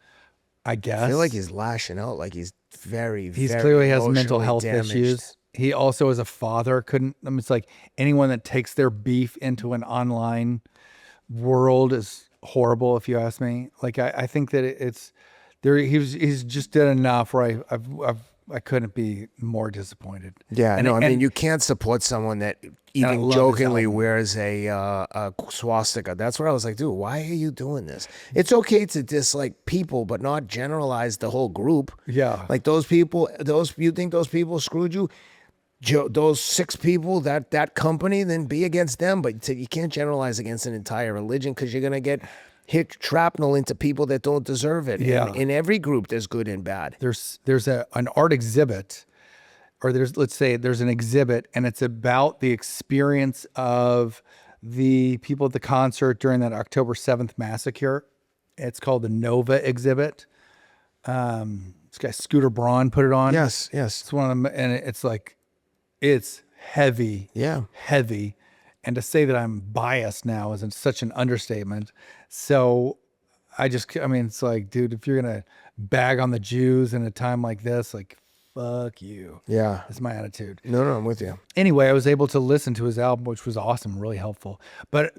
I guess. I feel like he's lashing out. Like he's very, He very clearly has mental emotionally health damaged. issues. He also, as a father, couldn't. I mean, it's like anyone that takes their beef into an online world is horrible, if you ask me. Like I think that it's there. He's just did enough where I couldn't be more disappointed. Yeah, And- no, I and- mean, you can't support someone that I even love his jokingly album. wears a swastika. That's where I was like, dude, why are you doing this? It's okay to dislike people, but not generalize the whole group. Yeah. Like those people, you think those people screwed you? Those 6 people, that company, then be against them. But you can't generalize against an entire religion, because you're going to get hit shrapnel into people that don't deserve it. Yeah. And in every group, there's good and bad. there's an art exhibit, or let's say there's an exhibit, and it's about the experience of the people at the concert during that October 7th massacre. It's called the Nova exhibit. This guy Scooter Braun put it on. Yes. It's one of them, and it's like, it's heavy. Yeah. Heavy. And to say that I'm biased now is such an understatement. So I mean, it's like, dude, if you're going to bag on the Jews in a time like this, like, fuck you. Yeah. That's my attitude. No, I'm with you. Anyway, I was able to listen to his album, which was awesome, really helpful. But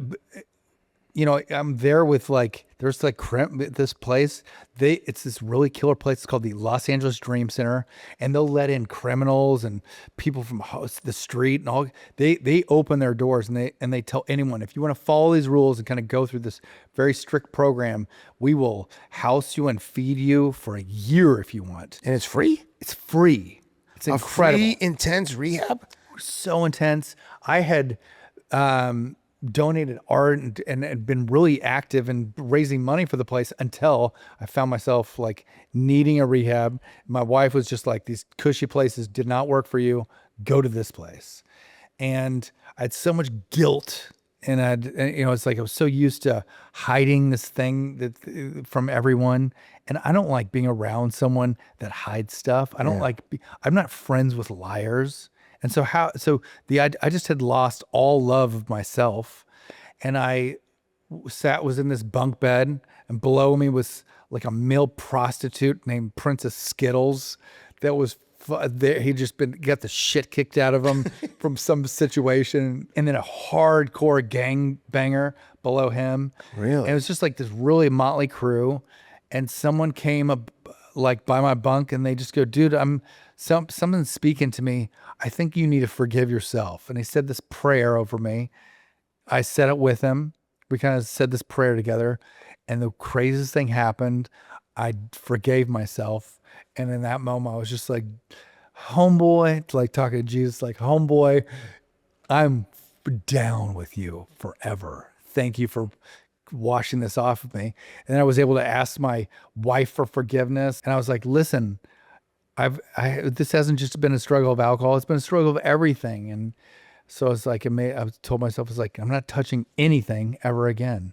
you know, I'm there with like, there's like this place. It's this really killer place. It's called the Los Angeles Dream Center, and they'll let in criminals and people from the street and all. They open their doors, and they tell anyone, if you want to follow these rules and kind of go through this very strict program, we will house you and feed you for a year if you want. And it's free? It's free. It's A incredible. free, intense rehab? So intense. I had donated art and had been really active in raising money for the place until I found myself like needing a rehab. My wife was just like, these cushy places did not work for you. Go to this place. And I had so much guilt, and it's like I was so used to hiding this thing from everyone. And I don't like being around someone that hides stuff. I don't I'm not friends with liars. And so I just had lost all love of myself, and I was in this bunk bed, and below me was like a male prostitute named Princess Skittles that was there. He'd just got the shit kicked out of him from some situation, and then a hardcore gang banger below him. Really? And it was just like this really motley crew, and someone came up like by my bunk, and they just go, dude, something's speaking to me. I think you need to forgive yourself. And he said this prayer over me. I said it with him. We kind of said this prayer together, and the craziest thing happened. I forgave myself. And in that moment, I was just like, homeboy, like talking to Jesus, like, homeboy, I'm down with you forever. Thank you for washing this off of me. And then I was able to ask my wife for forgiveness. And I was like, listen, this hasn't just been a struggle of alcohol. It's been a struggle of everything. And so it's like, I told myself, it's like, I'm not touching anything ever again.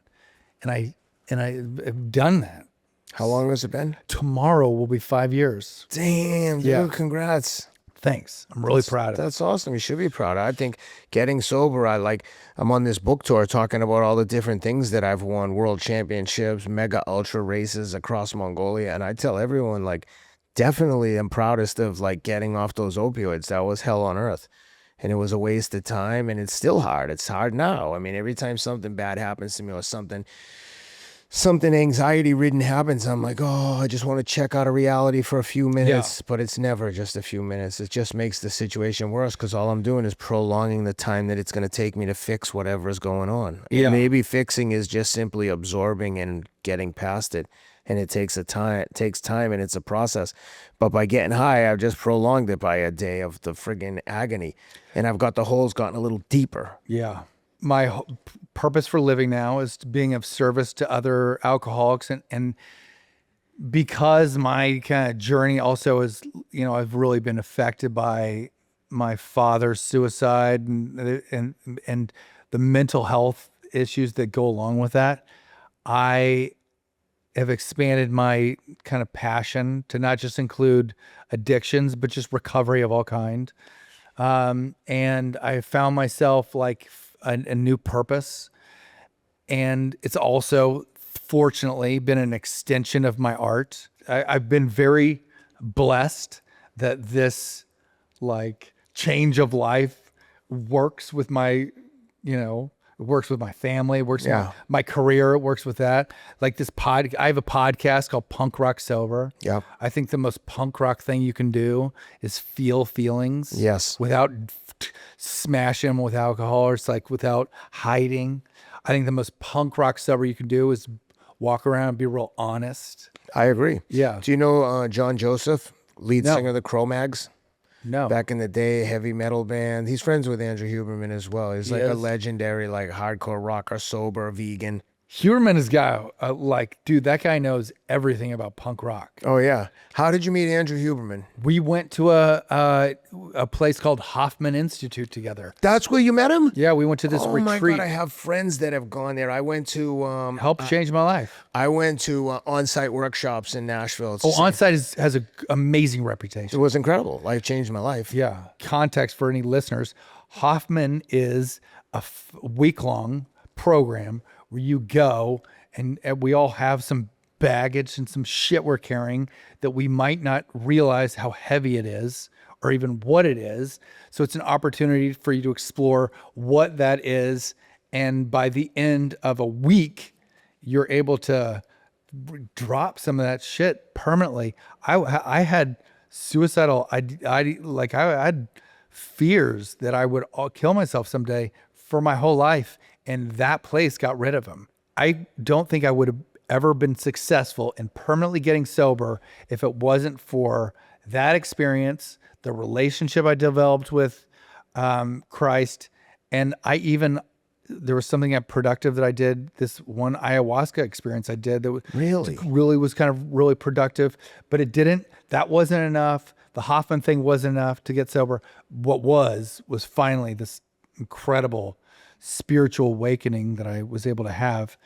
And I've done that. How long has it been? Tomorrow will be 5 years. Damn, dude, Yeah. congrats. Thanks. I'm really proud of it. That's awesome. You should be proud. I think getting sober, I'm on this book tour talking about all the different things that I've won, world championships, mega ultra races across Mongolia. And I tell everyone, like, definitely I'm proudest of like getting off those opioids. That was hell on earth. And it was a waste of time, and it's still hard. It's hard now. I mean, every time something bad happens to me or something anxiety ridden happens, I'm like, oh, I just want to check out of reality for a few minutes. But it's never just a few minutes. It just makes the situation worse, because all I'm doing is prolonging the time that it's going to take me to fix whatever is going on. Yeah. Maybe fixing is just simply absorbing and getting past it. and it takes time and it's a process. But by getting high, I've just prolonged it by a day of the friggin' agony, and I've got the holes gotten a little deeper. Yeah. My purpose for living now is being of service to other alcoholics, and because my kind of journey also is, I've really been affected by my father's suicide and the mental health issues that go along with that. I have expanded my kind of passion to not just include addictions, but just recovery of all kind. And I found myself like a new purpose. And it's also, fortunately, been an extension of my art. I've been very blessed that this like change of life works with my, it works with my family, it works with my career, it works with that. Like I have a podcast called Punk Rock Sober. Yeah. I think the most punk rock thing you can do is feel feelings. Yes. Without smashing them with alcohol, or it's like without hiding. I think the most punk rock sober you can do is walk around and be real honest. I agree. Yeah. Do you know John Joseph, lead singer of the Cro-Mags? No. Back in the day, heavy metal band. He's friends with Andrew Huberman as well. He's like a legendary, like hardcore rocker, sober, vegan. Huberman has got dude, that guy knows everything about punk rock. Oh yeah. How did you meet Andrew Huberman? We went to a place called Hoffman Institute together. That's where you met him? Yeah, we went to this retreat. Oh my God, I have friends that have gone there. I went to Helped change my life. I went to on-site workshops in Nashville. On-site has an amazing reputation. It was incredible. Life changed my life. Yeah. Context for any listeners: Hoffman is a week-long program where you go and we all have some baggage and some shit we're carrying that we might not realize how heavy it is or even what it is. So it's an opportunity for you to explore what that is. And by the end of a week, you're able to drop some of that shit permanently. I had suicidal, I had fears that I would kill myself someday for my whole life. And that place got rid of them. I don't think I would have ever been successful in permanently getting sober if it wasn't for that experience, the relationship I developed with Christ. And there was something productive that I did, this one ayahuasca experience I did that was kind of really productive, but that wasn't enough. The Hoffman thing wasn't enough to get sober. What was finally this incredible spiritual awakening that I was able to have.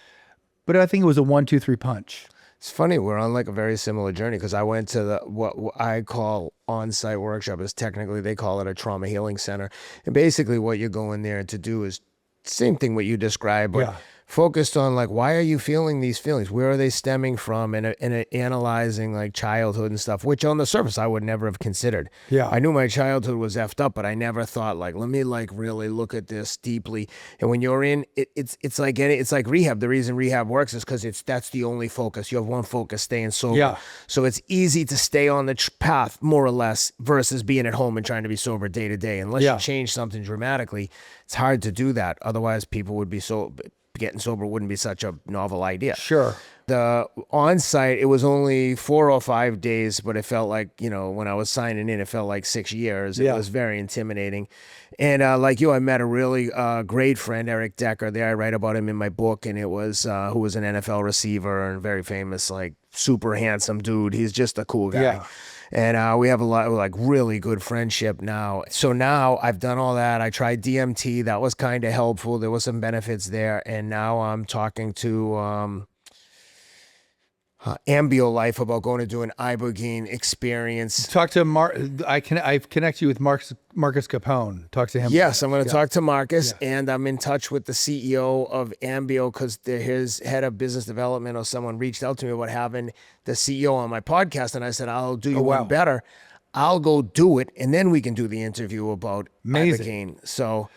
But I think it was a 1, 2, 3 punch. It's funny, we're on like a very similar journey because I went to what I call on-site workshop. Is technically they call it a trauma healing center, and basically what you're going there to do is same thing what you described, but focused on like, why are you feeling these feelings? Where are they stemming from? And analyzing like childhood and stuff, which on the surface I would never have considered. Yeah. I knew my childhood was effed up, but I never thought like, let me like really look at this deeply. And when you're in it, it's like rehab. The reason rehab works is because that's the only focus. You have one focus, staying sober. Yeah. So it's easy to stay on the path more or less versus being at home and trying to be sober day to day. Unless you change something dramatically, it's hard to do that. Otherwise people would be getting sober wouldn't be such a novel idea. Sure. The on-site, it was only 4 or 5 days, but it felt like, when I was signing in, it felt like 6 years. It was very intimidating. And like you, I met a really great friend, Eric Decker. There, I write about him in my book, and it was who was an NFL receiver and very famous, like super handsome dude. He's just a cool guy. Yeah. And we have a lot of like really good friendship now. So now I've done all that. I tried DMT. That was kind of helpful. There was some benefits there. And now I'm talking to Ambio Life about going to do an ibogaine experience. Talk to I've connected you with Marcus Capone. Talk to him. Yes, I'm going to talk to Marcus, and I'm in touch with the CEO of Ambio because his head of business development or someone reached out to me about having the CEO on my podcast, and I said, I'll do you one better. I'll go do it, and then we can do the interview about ibogaine. So,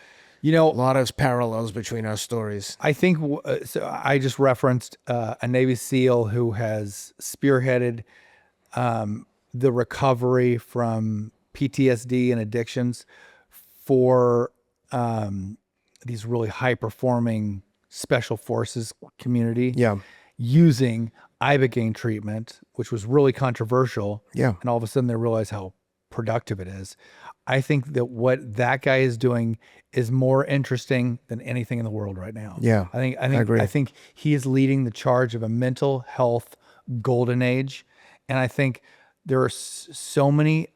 a lot of parallels between our stories. I think so. I just referenced a Navy SEAL who has spearheaded the recovery from PTSD and addictions for these really high-performing special forces community. Yeah. Using Ibogaine treatment, which was really controversial. Yeah. And all of a sudden they realize how productive it is. I think that what that guy is doing is more interesting than anything in the world right now. Yeah, I I agree. think he is leading the charge of a mental health golden age. And I think there are so many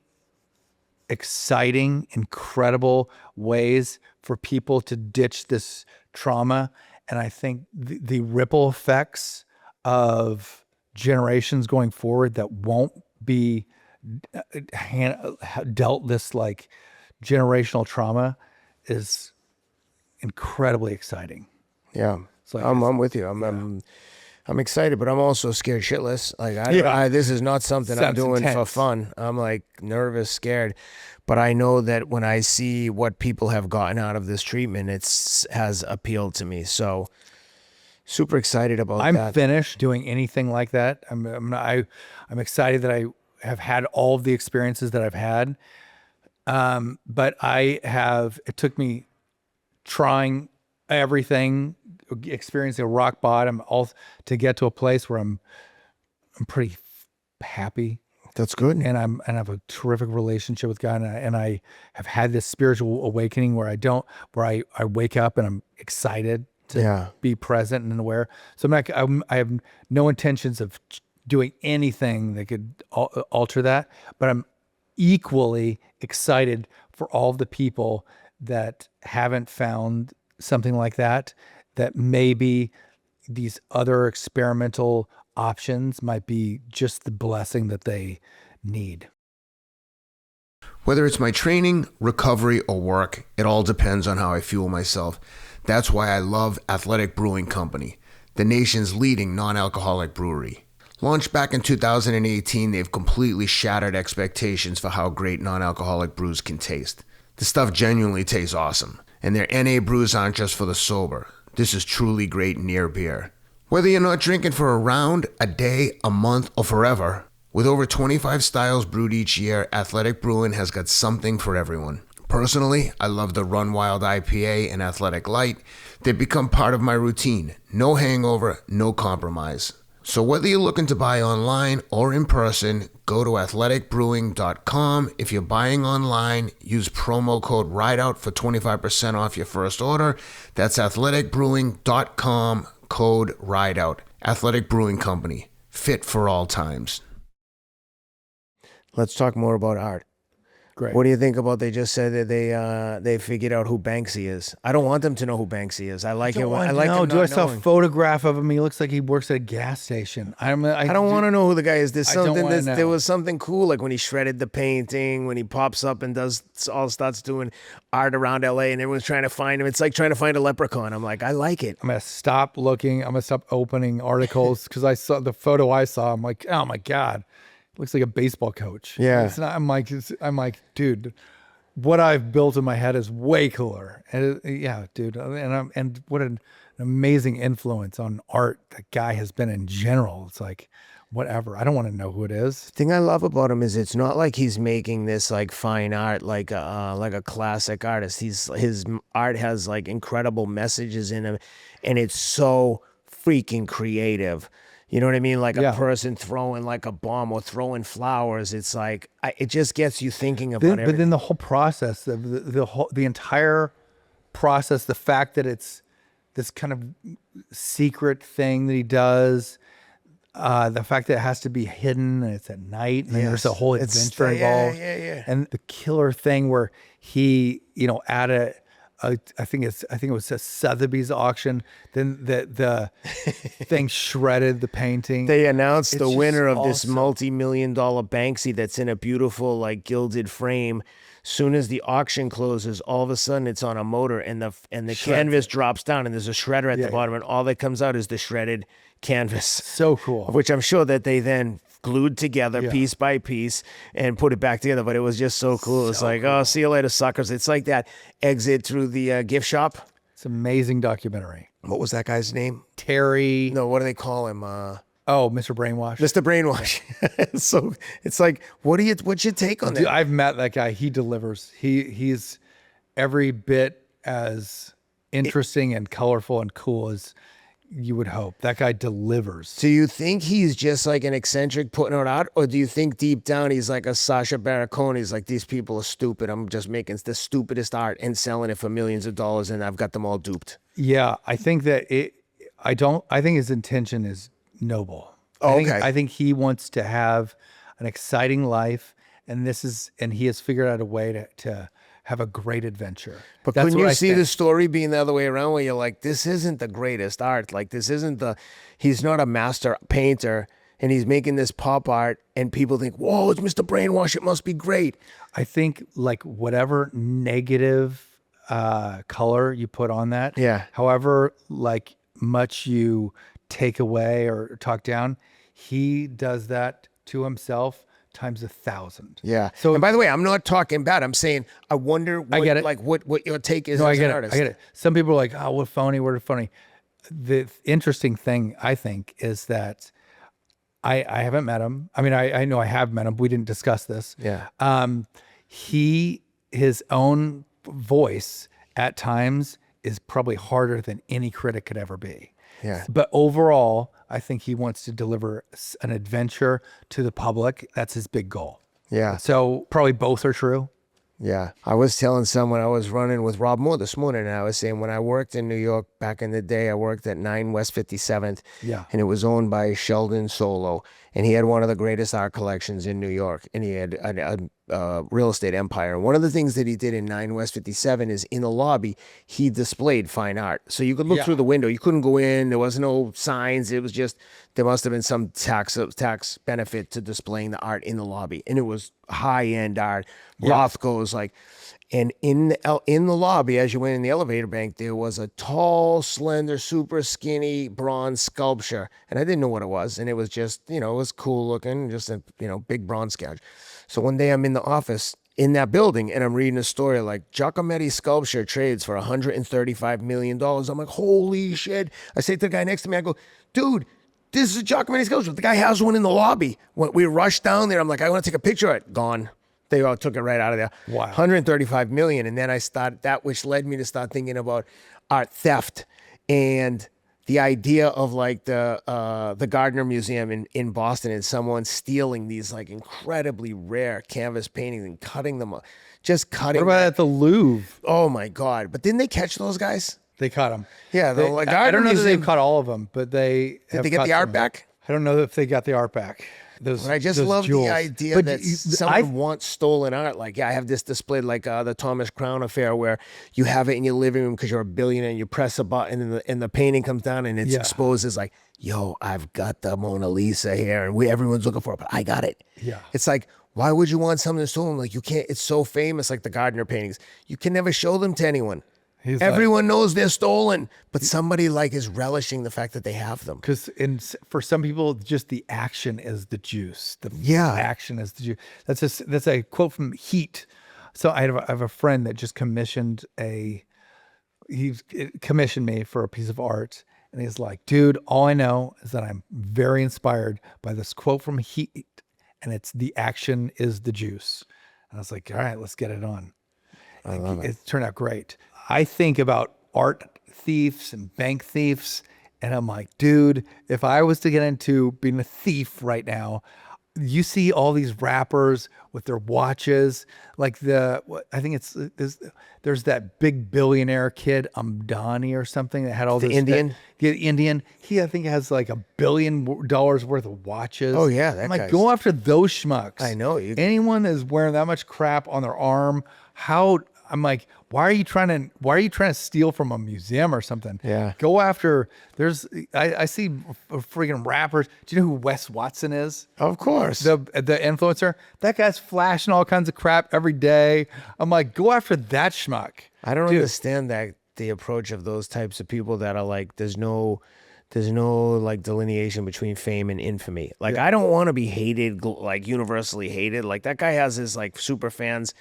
exciting, incredible ways for people to ditch this trauma. And I think the ripple effects of generations going forward that won't be dealt this like generational trauma is incredibly exciting. Yeah. like I'm with you. I'm excited, but I'm also scared shitless. Like this is not something I'm Sounds doing for intense. fun. I'm like nervous, scared. But I know that when I see what people have gotten out of this treatment, has appealed to me. So super excited about I'm that. finished doing anything like that. I'm excited that I have had all of the experiences that I've had. But it took me trying everything, experiencing a rock bottom, all to get to a place where I'm pretty happy. That's good. And I have a terrific relationship with God, and I have had this spiritual awakening where I wake up and I'm excited to be present and aware. So I have no intentions of doing anything that could alter that, but I'm equally excited for all of the people that haven't found something like that maybe these other experimental options might be just the blessing that they need. Whether it's my training, recovery, or work, it all depends on how I fuel myself. That's why I love Athletic Brewing Company, the nation's leading non-alcoholic brewery. Launched back in 2018, they've completely shattered expectations for how great non-alcoholic brews can taste. The stuff genuinely tastes awesome, and their NA brews aren't just for the sober. This is truly great near beer. Whether you're not drinking for a round, a day, a month, or forever, with over 25 styles brewed each year, Athletic Brewing has got something for everyone. Personally, I love the Run Wild IPA and Athletic Light. They've become part of my routine. No hangover, no compromise. So whether you're looking to buy online or in person, go to athleticbrewing.com. If you're buying online, use promo code RIDEOUT for 25% off your first order. That's athleticbrewing.com, code RIDEOUT. Athletic Brewing Company, fit for all times. Let's talk more about art. Great. What do you think about? They just said that they figured out who Banksy is. I don't want them to know who Banksy is. I like it. I like them not I saw a knowing. photograph of him. He looks like he works at a gas station. I don't want to know who the guy is. There's I don't something. wanna know. There was something cool, like when he shredded the painting, when he pops up and starts doing art around LA, and everyone's trying to find him. It's like trying to find a leprechaun. I'm like, I like it. I'm gonna stop looking. I'm gonna stop opening articles because I saw the photo I saw. I'm like, oh my god, looks like a baseball coach. Yeah. It's not. I'm like, dude, what I've built in my head is way cooler. And dude, and what an amazing influence on art that guy has been in general. It's like, whatever. I don't want to know who it is. The thing I love about him is it's not like he's making this like fine art like a classic artist. His art has like incredible messages in him, and it's so freaking creative. You know what I mean? Like a person throwing like a bomb or throwing flowers. It's like it just gets you thinking about everything. But then the whole process, the entire process, the fact that it's this kind of secret thing that he does, the fact that it has to be hidden and it's at night, and then there's a whole adventure involved. And the killer thing where he, at I think it was a Sotheby's auction. Then the thing shredded the painting. They announced the winner of this awesome. multi-million-dollar Banksy that's in a beautiful like gilded frame. Soon as the auction closes, all of a sudden it's on a motor, and the canvas drops down, and there's a shredder at the bottom, and all that comes out is the shredded canvas. So cool. Which I'm sure that they then glued together piece by piece and put it back together. But it was just so cool. It's like, oh, see you later, suckers. It's like that exit through the gift shop. It's an amazing documentary. What was that guy's name? Terry. No, what do they call him? Mr. Brainwash. Mr. Brainwash. So it's like, what's your take on Dude, that? I've met that guy. He delivers. He's every bit as interesting and colorful and cool as You would hope that guy delivers. Do you think he's just like an eccentric putting it out, or do you think deep down he's like a Sacha Baron Cohen? He's like, these people are stupid. I'm just making the stupidest art and selling it for millions of dollars, and I've got them all duped. Yeah, I think that I think his intention is noble. Oh, I think he wants to have an exciting life, and he has figured out a way to have a great adventure. But couldn't you see the story being the other way around, where you're like, this isn't the greatest art. Like, he's not a master painter, and he's making this pop art, and people think, whoa, it's Mr. Brainwash. It must be great. I think like whatever negative color you put on that, however like much you take away or talk down, he does that to himself times 1,000. Yeah. So, and by the way, I'm not talking bad. I'm saying I wonder what, I get it. Like what your take is as an artist. I get it. Some people are like, oh, what funny. The interesting thing I think is that I haven't met him. I mean, I know I have met him. We didn't discuss this. Yeah. His own voice at times is probably harder than any critic could ever be. Yeah. But overall, I think he wants to deliver an adventure to the public. That's his big goal. Yeah. So probably both are true. Yeah. I was telling someone, I was running with Rob Moore this morning, and I was saying when I worked in New York back in the day, I worked at 9 West 57th. Yeah. And it was owned by Sheldon Solo. And he had one of the greatest art collections in New York. And he had a real estate empire. And one of the things that he did in 9 West 57 is in the lobby, he displayed fine art. So you could look through the window. You couldn't go in. There was no signs. It was just, there must have been some tax benefit to displaying the art in the lobby. And it was high-end art. Rothko's like, and in the lobby, as you went in the elevator bank, there was a tall, slender, super skinny bronze sculpture. And I didn't know what it was. And it was just, it was cool looking, just a, big bronze sculpture. So one day I'm in the office in that building and I'm reading a story like Giacometti's sculpture trades for $135 million. I'm like, holy shit. I say to the guy next to me, I go, dude, this is a Giacometti sculpture. The guy has one in the lobby. When we rushed down there, I'm like, I want to take a picture of it. Gone. They all took it right out of there. Wow. 135 million. And then which led me to start thinking about art theft and the idea of like the Gardner Museum in Boston and someone stealing these like incredibly rare canvas paintings and cutting them up. Just cutting. What about at the Louvre? Oh my God. But didn't they catch those guys? They caught them. Yeah. I don't know if they've caught all of them, but did they get the art back? I don't know if they got the art back. I just love the idea that someone wants stolen art. Like, I have this displayed like the Thomas Crown affair where you have it in your living room because you're a billionaire and you press a button and the painting comes down and it's exposed as like, yo, I've got the Mona Lisa here and everyone's looking for it, but I got it. Yeah. It's like, why would you want something stolen? Like, you can't, it's so famous, like the Gardner paintings. You can never show them to anyone. Everyone knows they're stolen, but somebody like is relishing the fact that they have them. Because for some people, just the action is the juice. Action is the juice. That's a quote from Heat. So I have a friend that just commissioned me for a piece of art, and he's like, dude, all I know is that I'm very inspired by this quote from Heat, and it's the action is the juice. And I was like, all right, let's get it on. I love it. It turned out great. I think about art thieves and bank thieves, and I'm like, dude, if I was to get into being a thief right now, you see all these rappers with their watches, like I think there's that big billionaire kid, Amdani or something, that had all the this. Indian? The Indian. He, I think, has like $1 billion worth of watches. Oh, yeah. That I'm like, guy's... go after those schmucks. I know. Anyone that's wearing that much crap on their arm, I'm like, why are you trying to steal from a museum or something? Yeah. Go after, I see freaking rappers. Do you know who Wes Watson is? Of course. The influencer. That guy's flashing all kinds of crap every day. I'm like, go after that schmuck. I don't understand the approach of those types of people that are like, there's no like delineation between fame and infamy. Like, I don't want to be hated, like universally hated. Like, that guy has his like super fans.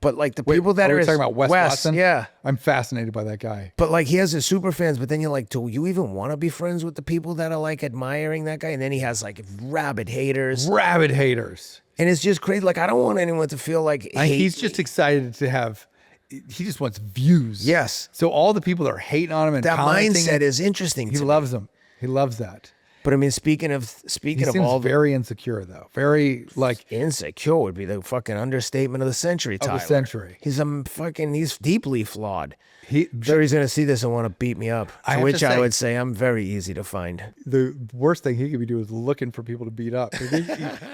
But like the people that are talking about Wes Watson? Yeah. I'm fascinated by that guy. But like he has his super fans, but then you're like, do you even want to be friends with the people that are like admiring that guy? And then he has like rabid haters. And it's just crazy. Like, I don't want anyone to feel like he's just excited to have he just wants views. Yes. So all the people that are hating on him and That commenting, mindset is interesting he to me. loves them. He loves that. But I mean, speaking of He seems very insecure though. Very like insecure would be the fucking understatement of the century, Tyler. the century. He's deeply flawed. I'm sure he's gonna see this and want to beat me up. I To have which to I say- would say I'm very easy to find. The worst thing he could be doing is looking for people to beat up. He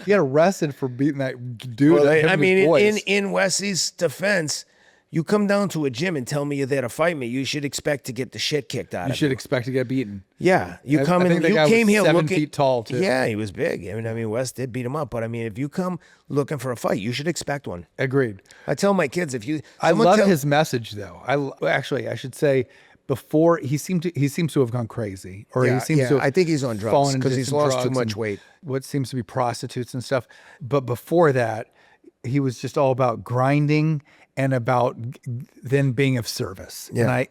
got arrested for beating that dude. Well, him I and mean, his boys. in Wesley's defense, you come down to a gym and tell me you're there to fight me, you should expect to get the shit kicked out you of should you. expect to get beaten. Yeah, you I come think in. that You guy came was here 7 looking feet tall, too. Yeah, he was big. I mean, Wes did beat him up, but I mean, if you come looking for a fight, you should expect one. Agreed. I tell my kids if you. I someone love tell- his message though. I should say before he seems to have gone crazy, or Yeah, he seems yeah, to. Have I think he's on drugs fallen into 'cause he's some lost too drugs much and weight. What seems to be prostitutes and stuff. But before that, he was just all about grinding and about then being of service. Yeah.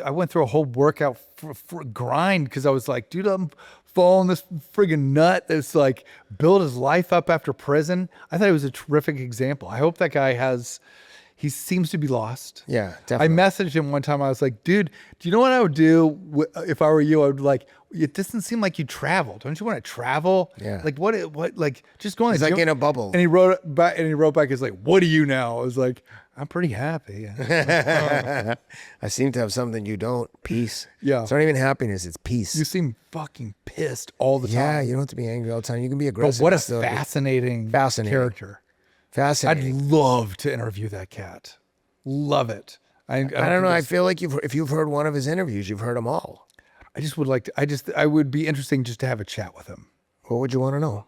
I went through a whole workout for grind because I was like, dude, I'm following this friggin' nut that's like built his life up after prison. I thought it was a terrific example. I hope that guy he seems to be lost. Yeah, I definitely. messaged him one time. I was like, dude, do you know what I would do if I were you? I would like, it doesn't seem like you travel. Don't you want to travel? Yeah. Like what, like just going. He's like in a bubble. And he wrote back, he's like, what do you know? I was like, I'm pretty happy. I seem to have something you don't. Peace. Yeah. It's not even happiness. It's peace. You seem fucking pissed all the time. Yeah, you don't have to be angry all the time. You can be But aggressive. what a and still be fascinating character. I'd fascinating. love to interview that cat. Love it. I don't know. I feel like if you've heard one of his interviews, you've heard them all. I just would like to, I would be interesting just to have a chat with him. What would you want to know?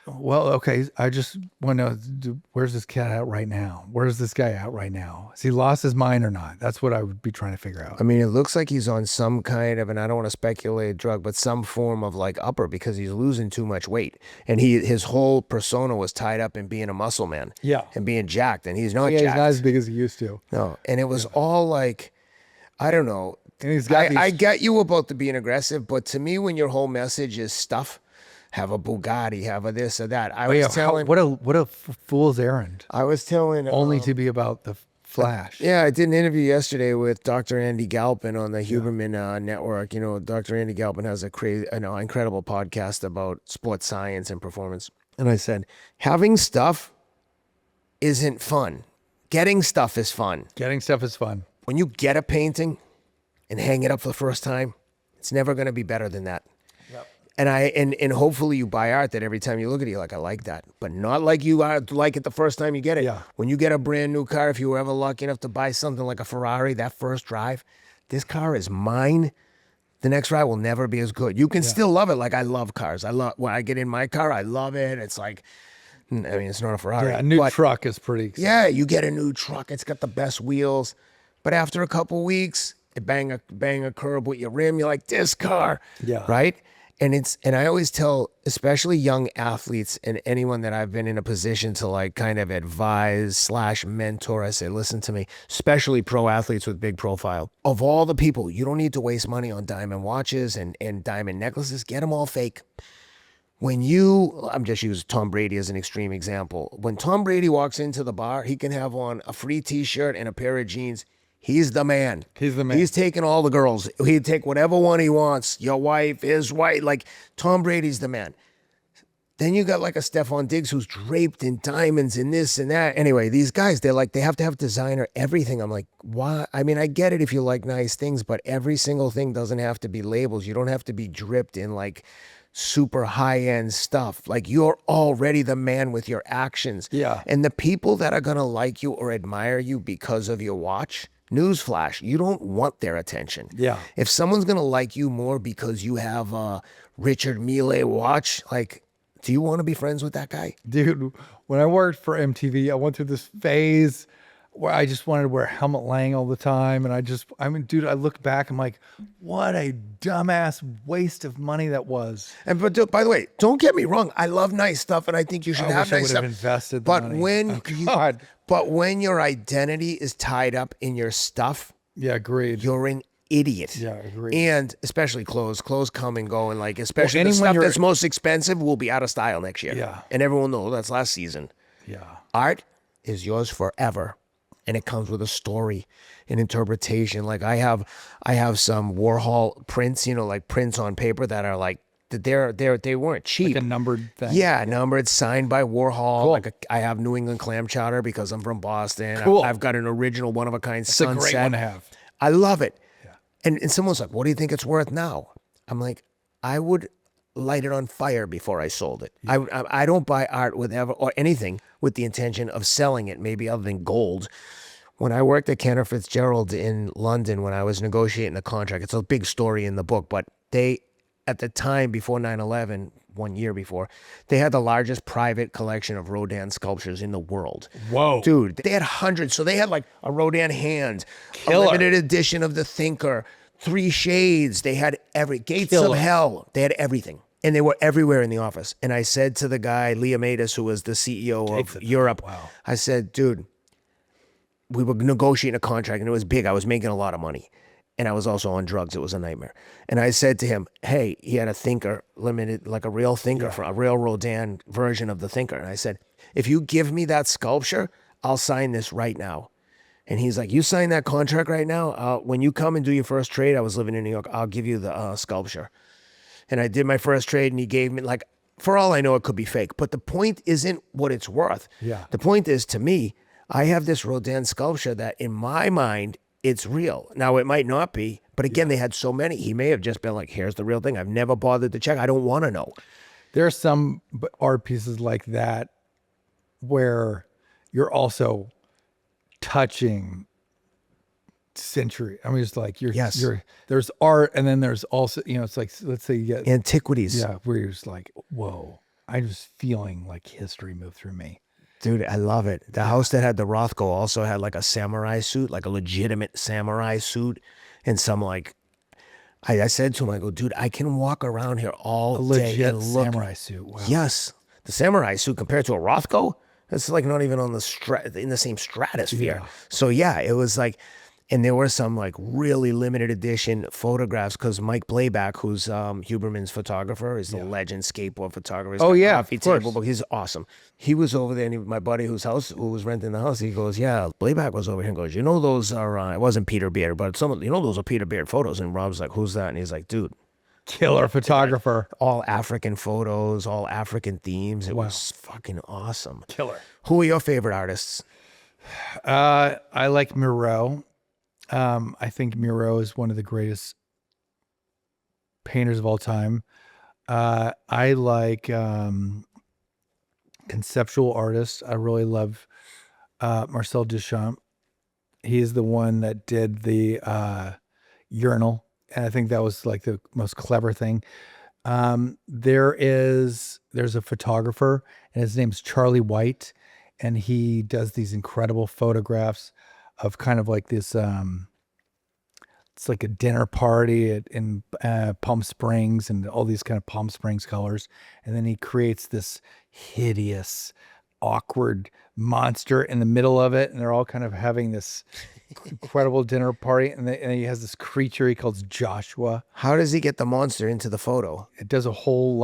Well, okay. I just want to know, where's this cat at right now? Where's this guy at right now? Has he lost his mind or not? That's what I would be trying to figure out. I mean, it looks like he's on some kind of, and I don't want to speculate drug, but some form of like upper because he's losing too much weight. And his whole persona was tied up in being a muscle man. Yeah. And being jacked. And he's not Yeah, he's jacked. not as big as he used to. No. And it was all like, I don't know. And he's got I get you about the being aggressive, but to me, when your whole message is stuff, have a Bugatti, have a this or that. I what a fool's errand. I was telling Only to be about the Flash. Yeah, I did an interview yesterday with Dr. Andy Galpin on the Huberman Network. You know, Dr. Andy Galpin has a incredible podcast about sports science and performance. And I said, having stuff isn't fun. Getting stuff is fun. Getting stuff is fun. When you get a painting and hang it up for the first time, it's never going to be better than that. Yep. And hopefully you buy art that every time you look at it, you're like, I like that. But not like you like it the first time you get it. Yeah. When you get a brand new car, if you were ever lucky enough to buy something like a Ferrari, that first drive, this car is mine. The next ride will never be as good. You can still love it. Like I love cars. When I get in my car, I love it. It's like, I mean, it's not a Ferrari. Yeah, a new truck is pretty exciting. Yeah, you get a new truck. It's got the best wheels. But after a couple weeks, it bang a curb with your rim. You're like, this car. Yeah. Right? And I always tell, especially young athletes and anyone that I've been in a position to like kind of advise / mentor, I say, listen to me, especially pro athletes with big profile. Of all the people, you don't need to waste money on diamond watches and diamond necklaces. Get them all fake. I'm just using Tom Brady as an extreme example. When Tom Brady walks into the bar, he can have on a free t-shirt and a pair of jeans. He's the man. He's the man. He's taking all the girls. He'd take whatever one he wants. Your wife, his wife. Like, Tom Brady's the man. Then you got like a Stephon Diggs who's draped in diamonds and this and that. Anyway, these guys, they have to have designer everything. I'm like, why? I mean, I get it if you like nice things, but every single thing doesn't have to be labels. You don't have to be dripped in like super high-end stuff. Like, you're already the man with your actions. Yeah. And the people that are going to like you or admire you because of your watch, newsflash, you don't want their attention. Yeah. If someone's going to like you more because you have a Richard Mille watch, like, do you want to be friends with that guy? Dude, when I worked for MTV, I went through this phase where I just wanted to wear helmet Lang all the time. And dude, I look back, I'm like, what a dumbass waste of money that was. But by the way, don't get me wrong. I love nice stuff, and I think you should I have wish I nice would have stuff. invested the But money. but when your identity is tied up in your stuff, Yeah, agreed. you're an idiot. Yeah, agreed. And especially clothes. Clothes come and go, and like especially the anyone stuff you're- that's most expensive will be out of style next year. Yeah. And everyone knows that's last season. Yeah. Art is yours forever. And it comes with a story, an interpretation. Like I have some Warhol prints, you know, like prints on paper that are like, they weren't cheap. Like a numbered thing. Yeah, numbered, signed by Warhol. Cool. I have New England clam chowder because I'm from Boston. Cool. I've got an original one of a kind It's a sunset. great one to have. I love it. Yeah. And someone's like, what do you think it's worth now? I'm like, I would light it on fire before I sold it. Yeah. I don't buy art or anything with the intention of selling it, maybe other than gold. When I worked at Cantor Fitzgerald in London, when I was negotiating a contract, it's a big story in the book, but they, at the time before 9/11, 1 year before, they had the largest private collection of Rodin sculptures in the world. Whoa. Dude, they had hundreds. So they had like a Rodin hand, Killer. a limited edition of The Thinker, 3 Shades. They had Gates Killer. of Hell. They had everything. And they were everywhere in the office. And I said to the guy, Leomatis, who was the CEO of Europe, wow. I said, dude, we were negotiating a contract and it was big. I was making a lot of money. And I was also on drugs. It was a nightmare. And I said to him, hey, he had a Thinker, limited, like a real Thinker, for a real Rodin version of the Thinker. And I said, if you give me that sculpture, I'll sign this right now. And he's like, you sign that contract right now? When you come and do your first trade, I was living in New York, I'll give you the sculpture. And I did my first trade and he gave me, like, for all I know, it could be fake. But the point isn't what it's worth. Yeah. The point is, to me, I have this Rodin sculpture that in my mind, it's real. Now, it might not be, but again, they had so many. He may have just been like, here's the real thing. I've never bothered to check. I don't want to know. There are some art pieces like that where you're also touching century. I mean, it's like there's art and then there's also, you know, it's like, let's say you get antiquities. Yeah, where you're just like, whoa, I'm just feeling like history move through me. Dude, I love it. The house that had the Rothko also had like a samurai suit, like a legitimate samurai suit, and some like, I said to him, I go, dude, I can walk around here all day and look. Samurai suit. Wow. Yes, the samurai suit compared to a Rothko, it's like not even on in the same stratosphere. Yeah. So yeah, it was like, and there were some like really limited edition photographs because Mike Blayback, who's Huberman's photographer, is the legend skateboard photographer. He's Oh got yeah, coffee of course. table book. He's awesome. He was over there, and my buddy who was renting the house, he goes, yeah, Blayback was over here and goes, you know, those are, it wasn't Peter Beard, but you know, those are Peter Beard photos. And Rob's like, who's that? And he's like, dude. Killer photographer. All African photos, all African themes. It was fucking awesome. Killer. Who are your favorite artists? I like Miro. I think Miro is one of the greatest painters of all time. I like conceptual artists. I really love Marcel Duchamp. He's the one that did the urinal, and I think that was like the most clever thing. There's a photographer, and his name's Charlie White, and he does these incredible photographs of kind of like this, it's like a dinner party in Palm Springs and all these kind of Palm Springs colors. And then he creates this hideous, awkward monster in the middle of it. And they're all kind of having this incredible dinner party. And he has this creature he calls Joshua. How does he get the monster into the photo? It does a whole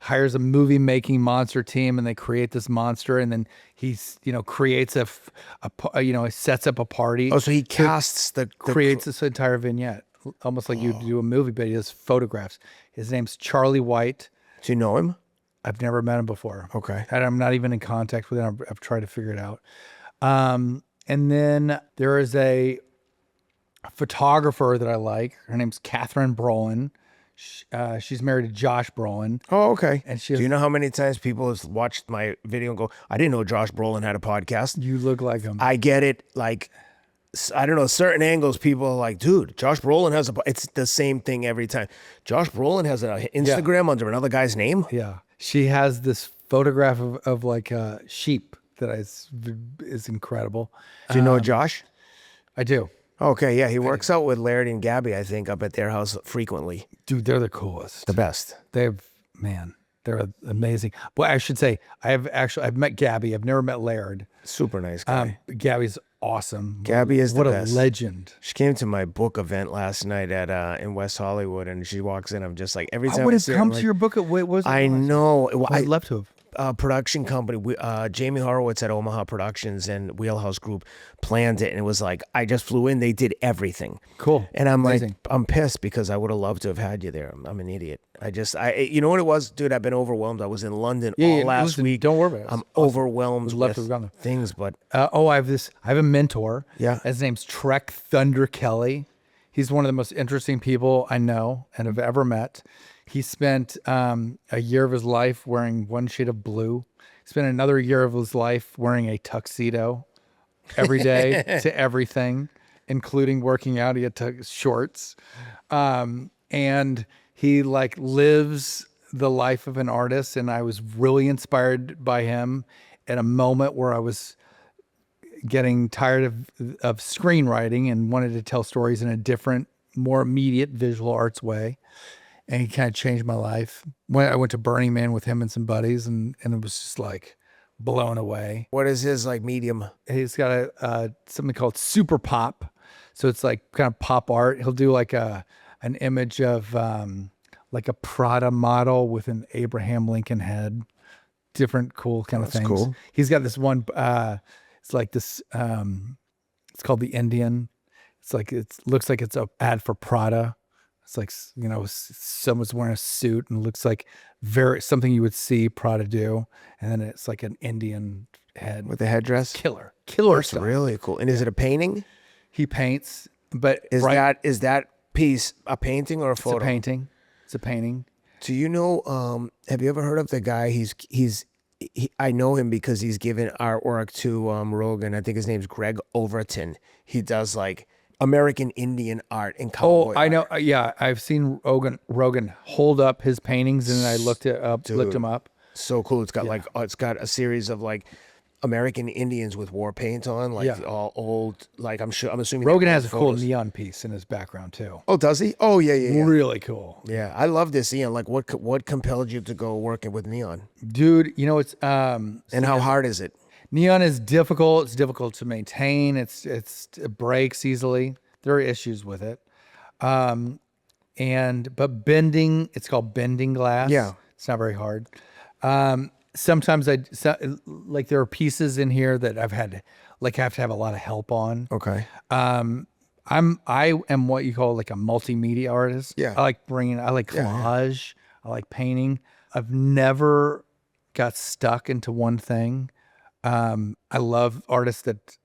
hires a movie making monster team and they create this monster, and then he's, you know, creates he sets up a party. Oh, so he casts creates this entire vignette, almost like you do a movie, but he does photographs. His name's Charlie White. Do you know him? I've never met him before. Okay. And I'm not even in contact with him. I've tried to figure it out. And then there is a photographer that I like. Her name's Catherine Brolin. She's married to Josh Brolin. Oh, okay. And do you know how many times people have watched my video and go, I didn't know Josh Brolin had a podcast? You look like him. I get it. Like, I don't know, certain angles, people are like, dude, Josh Brolin has it's the same thing every time. Josh Brolin has an Instagram under another guy's name? Yeah. She has this photograph of like a sheep that is incredible. Do you know Josh? I do. Okay, yeah, he works out with Laird and Gabby, I think, up at their house frequently. Dude, they're the coolest. The best. They're amazing. Well, I should say, I've met Gabby. I've never met Laird. Super nice guy. Gabby's awesome. Gabby is the best. What a legend. She came to my book event last night in West Hollywood, and she walks in. I'm just like, every time I would I have see her, come I'm to like, your book. Wait, was it? I know. Well, I'd love to have. production company. Jamie Horowitz at Omaha Productions and Wheelhouse Group planned it, and it was like I just flew in. They did everything. Cool. And I'm Amazing. like, I'm pissed because I would have loved to have had you there. I'm an idiot. You know what it was, dude? I've been overwhelmed. I was in London all last listen, week. Don't worry about it. I'm overwhelmed Would love with to have gone there. things, but I have a mentor. Yeah. His name's Trek Thunder Kelly. He's one of the most interesting people I know and have ever met. He spent a year of his life wearing one shade of blue. He spent another year of his life wearing a tuxedo every day to everything, including working out. He had shorts. And he like lives the life of an artist. And I was really inspired by him at a moment where I was getting tired of screenwriting and wanted to tell stories in a different, more immediate visual arts way. And he kind of changed my life. When I went to Burning Man with him and some buddies, and it was just like blown away. what is his like medium? He's got something called super pop. So it's like kind of pop art. He'll do like an image of like a Prada model with an Abraham Lincoln head. Different cool kind of things. Cool. He's got this one, it's like this, it's called The Indian. It's like, it looks like it's an ad for Prada. It's like, you know, someone's wearing a suit and it looks like something you would see Prada do. And then it's like an Indian head. With the headdress? Killer That's stuff. really cool. And is it a painting? He paints, but Is that piece a painting or a photo? It's a painting. It's a painting. Do you know, have you ever heard of the guy? I know him because he's given artwork to Rogan. I think his name's Greg Overton. He does like American Indian art and cowboy I know. art. Yeah, I've seen Rogan hold up his paintings, and I looked him up. So cool. It's got it's got a series of like American Indians with war paint on, like all old. Like I'm assuming Rogan has a cool photos. neon piece in his background too. Oh, does he? Oh, yeah. Really cool. Yeah, I love this, Ian. Like, what compelled you to go working with neon? Dude, you know, it's And how hard is it? neon is difficult. It's difficult to maintain. It breaks easily. There are issues with it. But bending, it's called bending glass. Yeah. It's not very hard. Sometimes like there are pieces in here that I've had like have to have a lot of help on. Okay. I am what you call like a multimedia artist. Yeah. I like collage. I like painting. I've never got stuck into one thing. I love artists that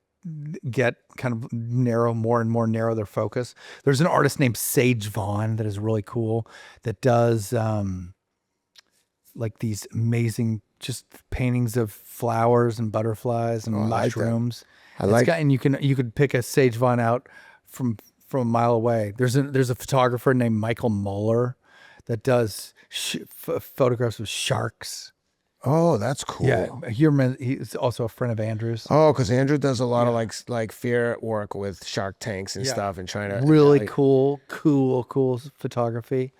get kind of more and more narrow their focus. There's an artist named Sage Vaughn that is really cool that does like these amazing just paintings of flowers and butterflies and mushrooms. And you could pick a Sage Vaughn out from a mile away. There's a photographer named Michael Muller that does photographs of sharks. Oh, that's cool. Yeah, he's also a friend of Andrew's. Oh, because Andrew does a lot of like fair work with shark tanks and stuff, and trying to really cool photography.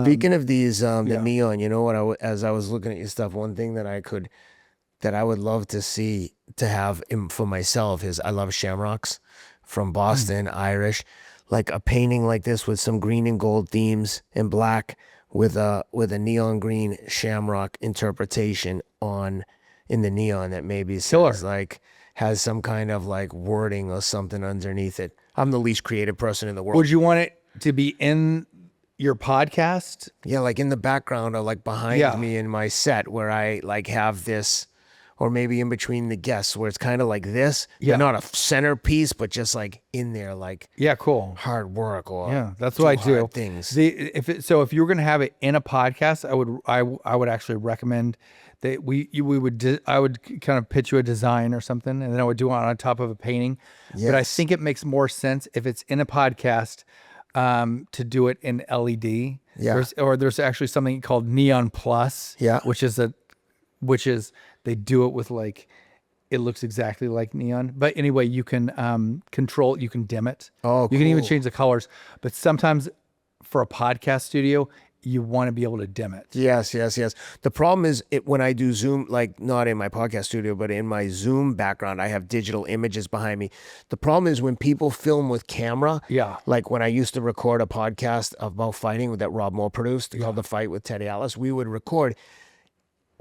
Speaking of these, the neon, you know what? As I was looking at your stuff, one thing that I would love to have for myself is I love shamrocks from Boston, Irish, like a painting like this with some green and gold themes and black with a neon green shamrock interpretation in the neon that maybe says like has some kind of like wording or something underneath it. I'm the least creative person in the world. Would you want it to be in your podcast? Yeah, like in the background or like behind me in my set where I like have this, or maybe in between the guests where it's kind of like this. Yeah, not a centerpiece, but just like in there, like cool hard work or that's what I do. Things. If you were going to have it in a podcast, I would actually recommend that I would kind of pitch you a design or something, and then I would do it on top of a painting. Yes. But I think it makes more sense if it's in a podcast. To do it in LED. Yeah. There's actually something called Neon Plus. Yeah. Which is they do it with like, it looks exactly like neon. But anyway, you can you can dim it. Oh, cool. You can even change the colors. But sometimes for a podcast studio, you want to be able to dim it. Yes. The problem is when I do Zoom, like not in my podcast studio, but in my Zoom background, I have digital images behind me. The problem is when people film with camera, like when I used to record a podcast about fighting that Rob Moore produced called The Fight with Teddy Alice, we would record.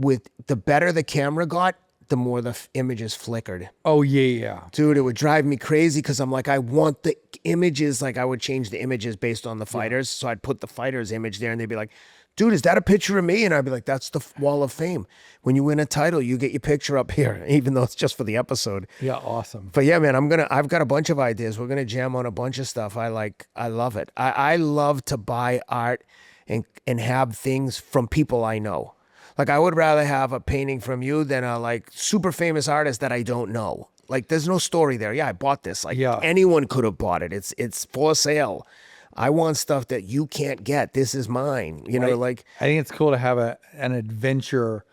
with the better the camera got, the more the images flickered. Oh yeah. Dude, it would drive me crazy because I'm like, I want the images. Like I would change the images based on the fighters. So I'd put the fighter's image there and they'd be like, dude, is that a picture of me? And I'd be like, that's the wall of fame. When you win a title, you get your picture up here, even though it's just for the episode. Yeah, awesome. But yeah, man, I've got a bunch of ideas. We're gonna jam on a bunch of stuff. I love it. I love to buy art and have things from people I know. Like I would rather have a painting from you than a like super famous artist that I don't know. Like there's no story there. Yeah, I bought this. Like anyone could have bought it. It's for sale. I want stuff that you can't get. This is mine. You know, like I think it's cool to have an adventure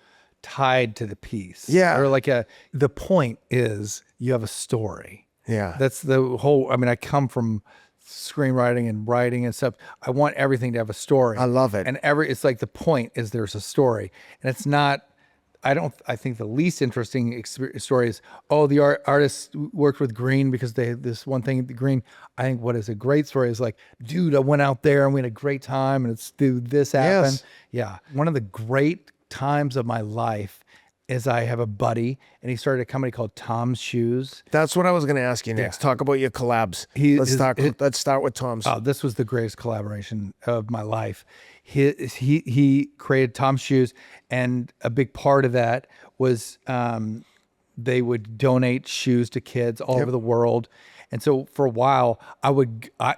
tied to the piece. Yeah. Or like the point is you have a story. Yeah. That's the whole, I mean, I come from screenwriting and writing and stuff. I want everything to have a story. I love it. And it's like the point is there's a story. And it's not, I think the least interesting story is, oh, the artist worked with green because they had this one thing, the green. I think what is a great story is like, dude, I went out there and we had a great time and this happened. Yes. Yeah. One of the great times of my life is I have a buddy and he started a company called Tom's Shoes. That's what I was going to ask you next. Talk about your collabs. Let's start with Tom's. Oh, this was the greatest collaboration of my life. He created Tom's Shoes, and a big part of that was they would donate shoes to kids all over the world. And so for a while,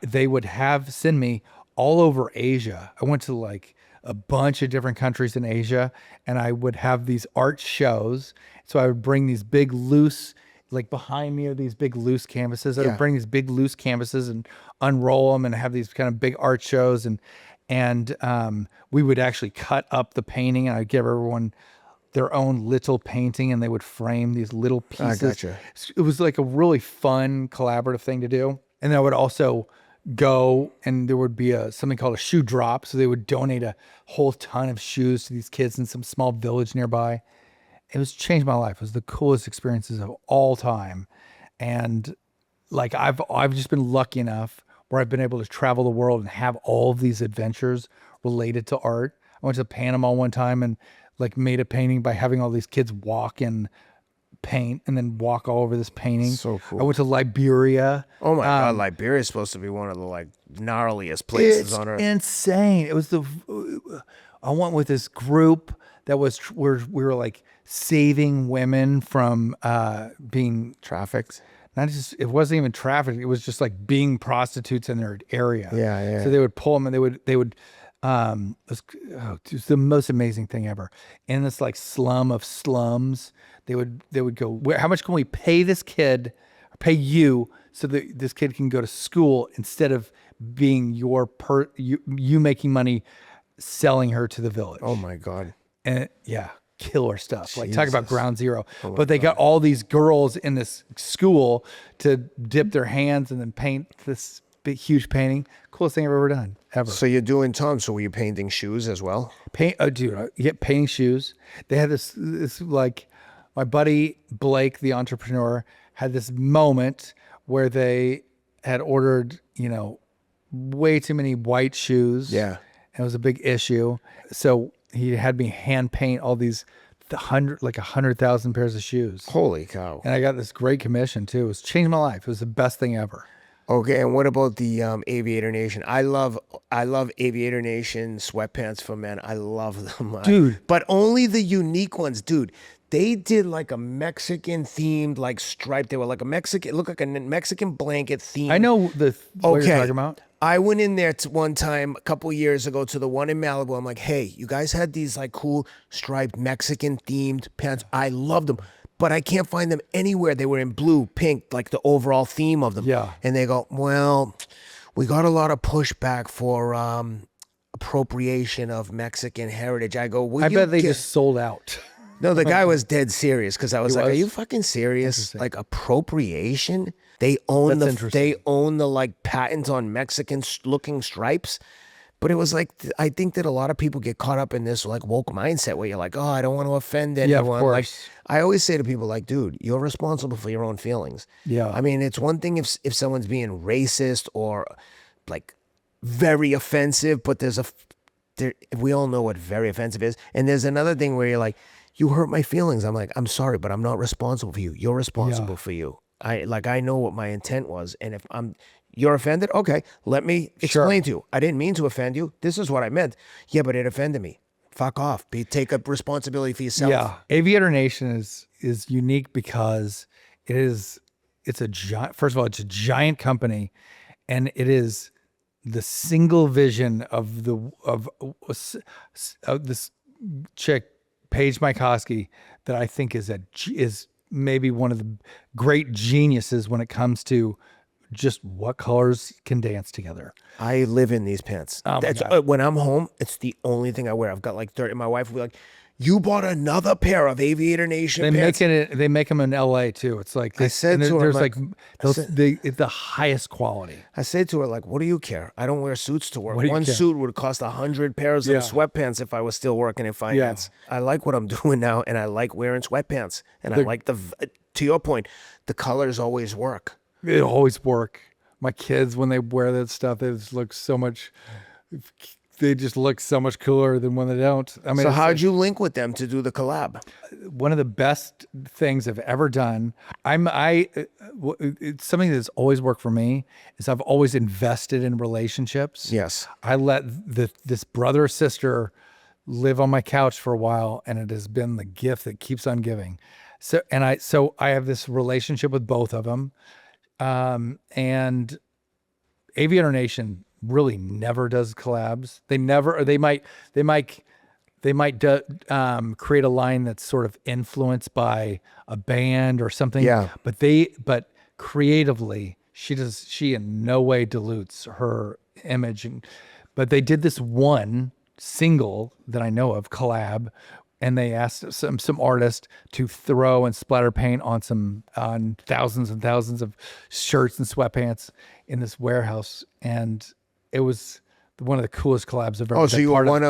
they would send me all over Asia. I went to like a bunch of different countries in Asia, and I would have these art shows. So I would bring these big loose, like behind me are these big loose canvases. I would bring these big loose canvases and unroll them and have these kind of big art shows. And we would actually cut up the painting, and I'd give everyone their own little painting, and they would frame these little pieces. I gotcha. It was like a really fun collaborative thing to do. And then I would also go, and there would be something called a shoe drop. So they would donate a whole ton of shoes to these kids in some small village nearby. It was changed my life. It was the coolest experiences of all time. And like I've just been lucky enough where I've been able to travel the world and have all of these adventures related to art. I went to Panama one time and like made a painting by having all these kids walk and paint and then walk all over this painting. So cool. I went to Liberia. Oh my God, Liberia is supposed to be one of the like gnarliest places on earth. Insane. It was I went with this group that was where we were like saving women from being Trafficked. not just, it wasn't even trafficked. It was just like being prostitutes in their area. Yeah. So they would pull them and they would it was the most amazing thing ever. In this like slum of slums, they would go, how much can we pay this kid, or pay you, so that this kid can go to school instead of being you making money selling her to the village. Oh my God. And killer stuff. Like talk about Jesus. ground zero. But they got all these girls in this school to dip their hands and then paint this big, huge painting. Coolest thing I've ever done, ever. So you're doing Tom. So were you painting shoes as well? Painting shoes. They had this like, my buddy Blake, the entrepreneur, had this moment where they had ordered, way too many white shoes. Yeah. And it was a big issue. So he had me hand paint all these 100,000 pairs of shoes. Holy cow. And I got this great commission too. It was changed my life. It was the best thing ever. Okay, and what about the Aviator Nation? I love Aviator Nation sweatpants for men. I love them, Dude. But only the unique ones, dude. They did like a Mexican themed like stripe. They were like it looked like a Mexican blanket theme. I know what you're talking about. I went in there one time a couple years ago to the one in Malibu. I'm like, hey, you guys had these like cool striped Mexican themed pants. I loved them, but I can't find them anywhere. They were in blue, pink, like the overall theme of them. Yeah. And they go, well, we got a lot of pushback for appropriation of Mexican heritage. I go, I bet they just sold out. No, the guy was dead serious because I was like, was? "Are you fucking serious? Like appropriation? They own the like patent on Mexican looking stripes." But it was like, I think that a lot of people get caught up in this like woke mindset where you're like, "Oh, I don't want to offend anyone." Yeah, of course. Like I always say to people, like, "Dude, you're responsible for your own feelings." Yeah. I mean, it's one thing if someone's being racist or like very offensive, but we all know what very offensive is, and there's another thing where you're like, you hurt my feelings. I'm like, I'm sorry, but I'm not responsible for you. You're responsible for you. I know what my intent was. And if you're offended, okay, let me explain to you. I didn't mean to offend you. This is what I meant. Yeah, but it offended me. Fuck off. Take up responsibility for yourself. Yeah. Aviator Nation is unique because it's a giant, first of all, it's a giant company, and it is the single vision of this chick, Paige Mykowski, that I think is maybe one of the great geniuses when it comes to just what colors can dance together. I live in these pants. Oh my God. When I'm home, it's the only thing I wear. I've got like 30. My wife will be like, you bought another pair of Aviator Nation pants. They make them in LA too. It's like I said to her, there's like the highest quality. I said to her, like, what do you care? I don't wear suits to work. What do you One care? suit would cost 100 pairs of sweatpants if I was still working in finance. I like what I'm doing now, and I like wearing sweatpants. And I like to your point, the colors always work. It always work. My kids, when they wear that stuff, they just look so much cooler than when they don't. I mean, So how'd you link with them to do the collab? one of the best things I've ever done. It's something that's always worked for me is I've always invested in relationships. Yes. I let this brother or sister live on my couch for a while, and it has been the gift that keeps on giving. So I have this relationship with both of them. And Aviator Nation really never does collabs. They might create a line that's sort of influenced by a band or something. Yeah. But creatively, she in no way dilutes her image. But they did this one single that I know of, collab, and they asked some artist to throw and splatter paint on thousands and thousands of shirts and sweatpants in this warehouse, and it was one of the coolest collabs I've ever. Oh, so you were one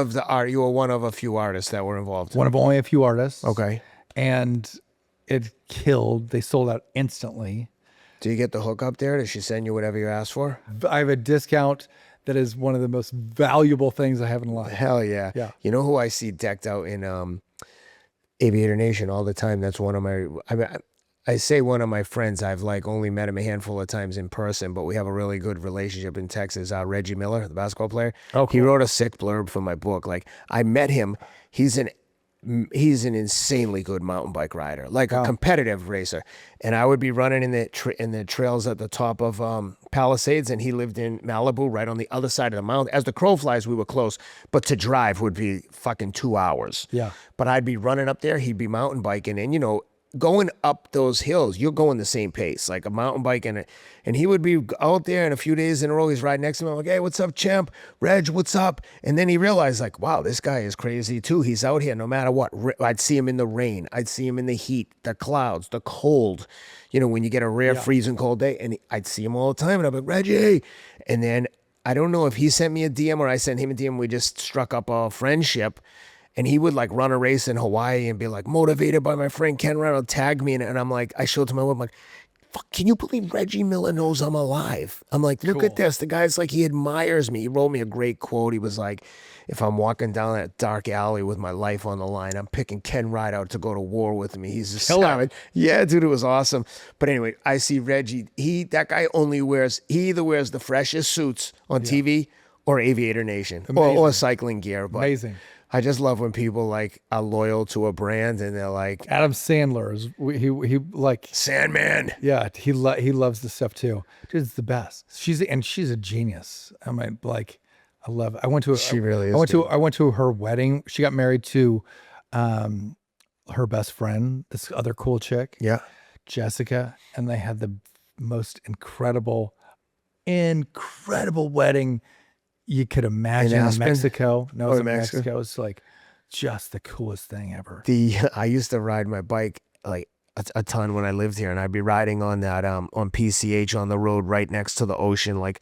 of a few artists that were involved. One of only a few artists. Okay. And it killed. They sold out instantly. Do you get the hookup there? Does she send you whatever you asked for? I have a discount that is one of the most valuable things I have in life. Hell yeah. Yeah. You know who I see decked out in Aviator Nation all the time? That's one of I say one of my friends. I've like only met him a handful of times in person, but we have a really good relationship in Texas. Reggie Miller, the basketball player. Oh, cool. He wrote a sick blurb for my book. Like, I met him. He's an insanely good mountain bike rider, like a competitive racer. And I would be running in the trails at the top of Palisades, and he lived in Malibu, right on the other side of the mountain. As the crow flies, we were close, but to drive would be fucking 2 hours. Yeah. But I'd be running up there, he'd be mountain biking, and going up those hills, you're going the same pace, like a mountain bike, and he would be out there, and a few days in a row, he's riding next to me. I'm like, hey, what's up, champ? Reg, what's up? And then he realized, like, wow, this guy is crazy too. He's out here no matter what. I'd see him in the rain. I'd see him in the heat, the clouds, the cold. When you get a rare freezing cold day, and I'd see him all the time, and I'm like, Reggie. And then I don't know if he sent me a DM or I sent him a DM. We just struck up a friendship. And he would like run a race in Hawaii and be like motivated by my friend Ken Reynolds, tag me. And I'm like, I showed to my wife, I'm like, fuck, can you believe Reggie Miller knows I'm alive? I'm like, look at this. The guy's like, he admires me. He wrote me a great quote. He was like, if I'm walking down that dark alley with my life on the line, I'm picking Ken Ride out to go to war with me. He's a savage. Yeah, dude, it was awesome. But anyway, I see Reggie. That guy he either wears the freshest suits on TV or Aviator Nation or cycling gear. But Amazing. I just love when people like are loyal to a brand and they're like, Adam Sandler he like Sandman. Yeah, he loves the stuff too. Dude, it's the best. She's a genius. I mean, like, I love it. I went to She really is. I went to her wedding. She got married to her best friend, this other cool chick. Yeah. Jessica, and they had the most incredible wedding you could imagine in Mexico. No, it was in Mexico. It's like just the coolest thing ever. I used to ride my bike like a ton when I lived here, and I'd be riding on that on PCH on the road right next to the ocean, like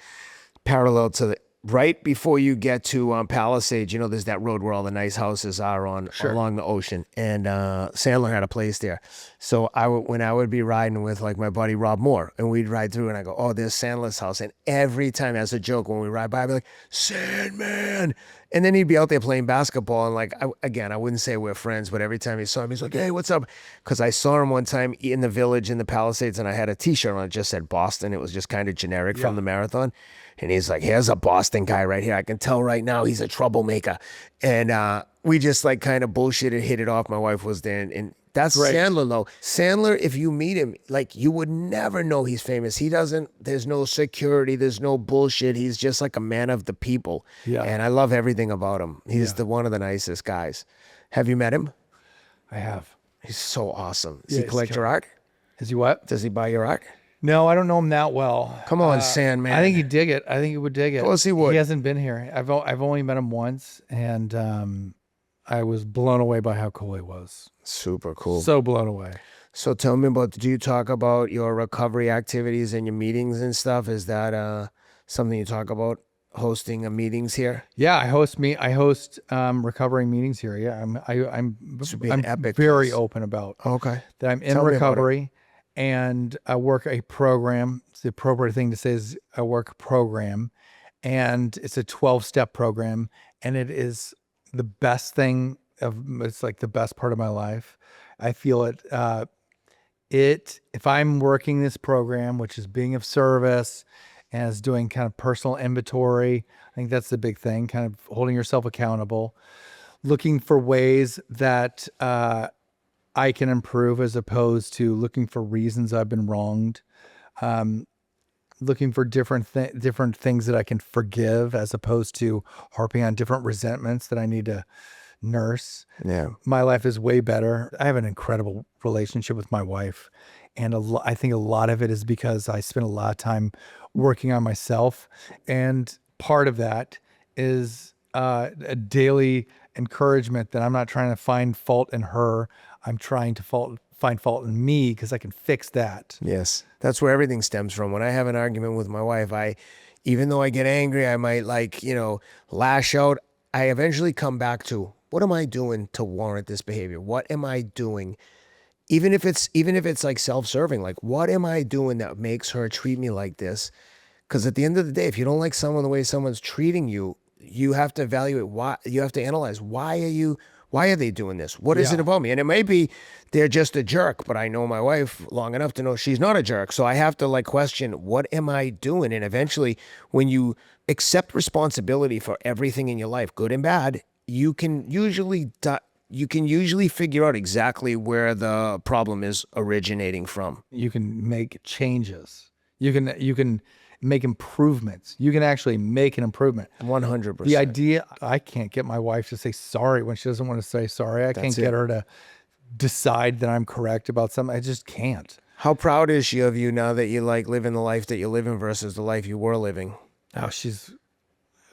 parallel to right before you get to Palisades. There's that road where all the nice houses are along the ocean, and Sandler had a place there. So when I would be riding with like my buddy Rob Moore, and we'd ride through, and I go, oh, there's Sandler's house, and every time as a joke when we ride by, I'd be like, Sandman. And then he'd be out there playing basketball. And like, I wouldn't say we're friends, but every time he saw him, he's like, hey, what's up? Because I saw him one time in the Village in the Palisades, and I had a t-shirt on it just said Boston. It was just kind of generic from the marathon. And he's like, here's a Boston guy right here. I can tell right now he's a troublemaker. And we just like kind of bullshitted, hit it off. My wife was there, and that's Great. Sandler though. Sandler, if you meet him, like you would never know he's famous. There's no security, there's no bullshit. He's just like a man of the people. Yeah. And I love everything about him. He's one of the nicest guys. Have you met him? I have. He's so awesome. Does Yeah, he he's collect your art? Is he what? Does he buy your art? No, I don't know him that well. Come on, Sandman. I think he'd dig it. I think he would dig it. Of course he would. He hasn't been here. I've only met him once, and I was blown away by how cool he was. Super cool. So blown away. So tell me do you talk about your recovery activities and your meetings and stuff? Is that something you talk about, hosting meetings here? Yeah, I host recovering meetings here. Yeah, I'm be an epic very place. open about Okay. that. I'm in Tell me about recovery, and I work a program. It's the appropriate thing to say is I work a program, and it's a 12-step program, and it is the best thing it's like the best part of my life. I feel it. If I'm working this program, which is being of service and is doing kind of personal inventory, I think that's the big thing, kind of holding yourself accountable, looking for ways that I can improve as opposed to looking for reasons I've been wronged, looking for different things that I can forgive as opposed to harping on different resentments that I need to nurse. Yeah. My life is way better. I have an incredible relationship with my wife. And I think a lot of it is because I spend a lot of time working on myself. And part of that is a daily encouragement that I'm not trying to find fault in her. I'm trying to find fault in me because I can fix that. Yes. That's where everything stems from. When I have an argument with my wife, even though I get angry, I might lash out. I eventually come back to, what am I doing to warrant this behavior? What am I doing? Even if it's like self-serving, like what am I doing that makes her treat me like this? Because at the end of the day, if you don't like someone the way someone's treating you, you have to evaluate why. You have to analyze why are they doing this? What is it about me? And it may be they're just a jerk, but I know my wife long enough to know she's not a jerk. So I have to question, what am I doing? And eventually, when you accept responsibility for everything in your life, good and bad, you can usually figure out exactly where the problem is originating from. You can make changes. You can make improvements. You can actually make an improvement. 100%. The idea, I can't get my wife to say sorry when she doesn't want to say sorry. I can't get her to decide that I'm correct about something. I just can't. How proud is she of you now that you living the life that you're living versus the life you were living? Oh, she's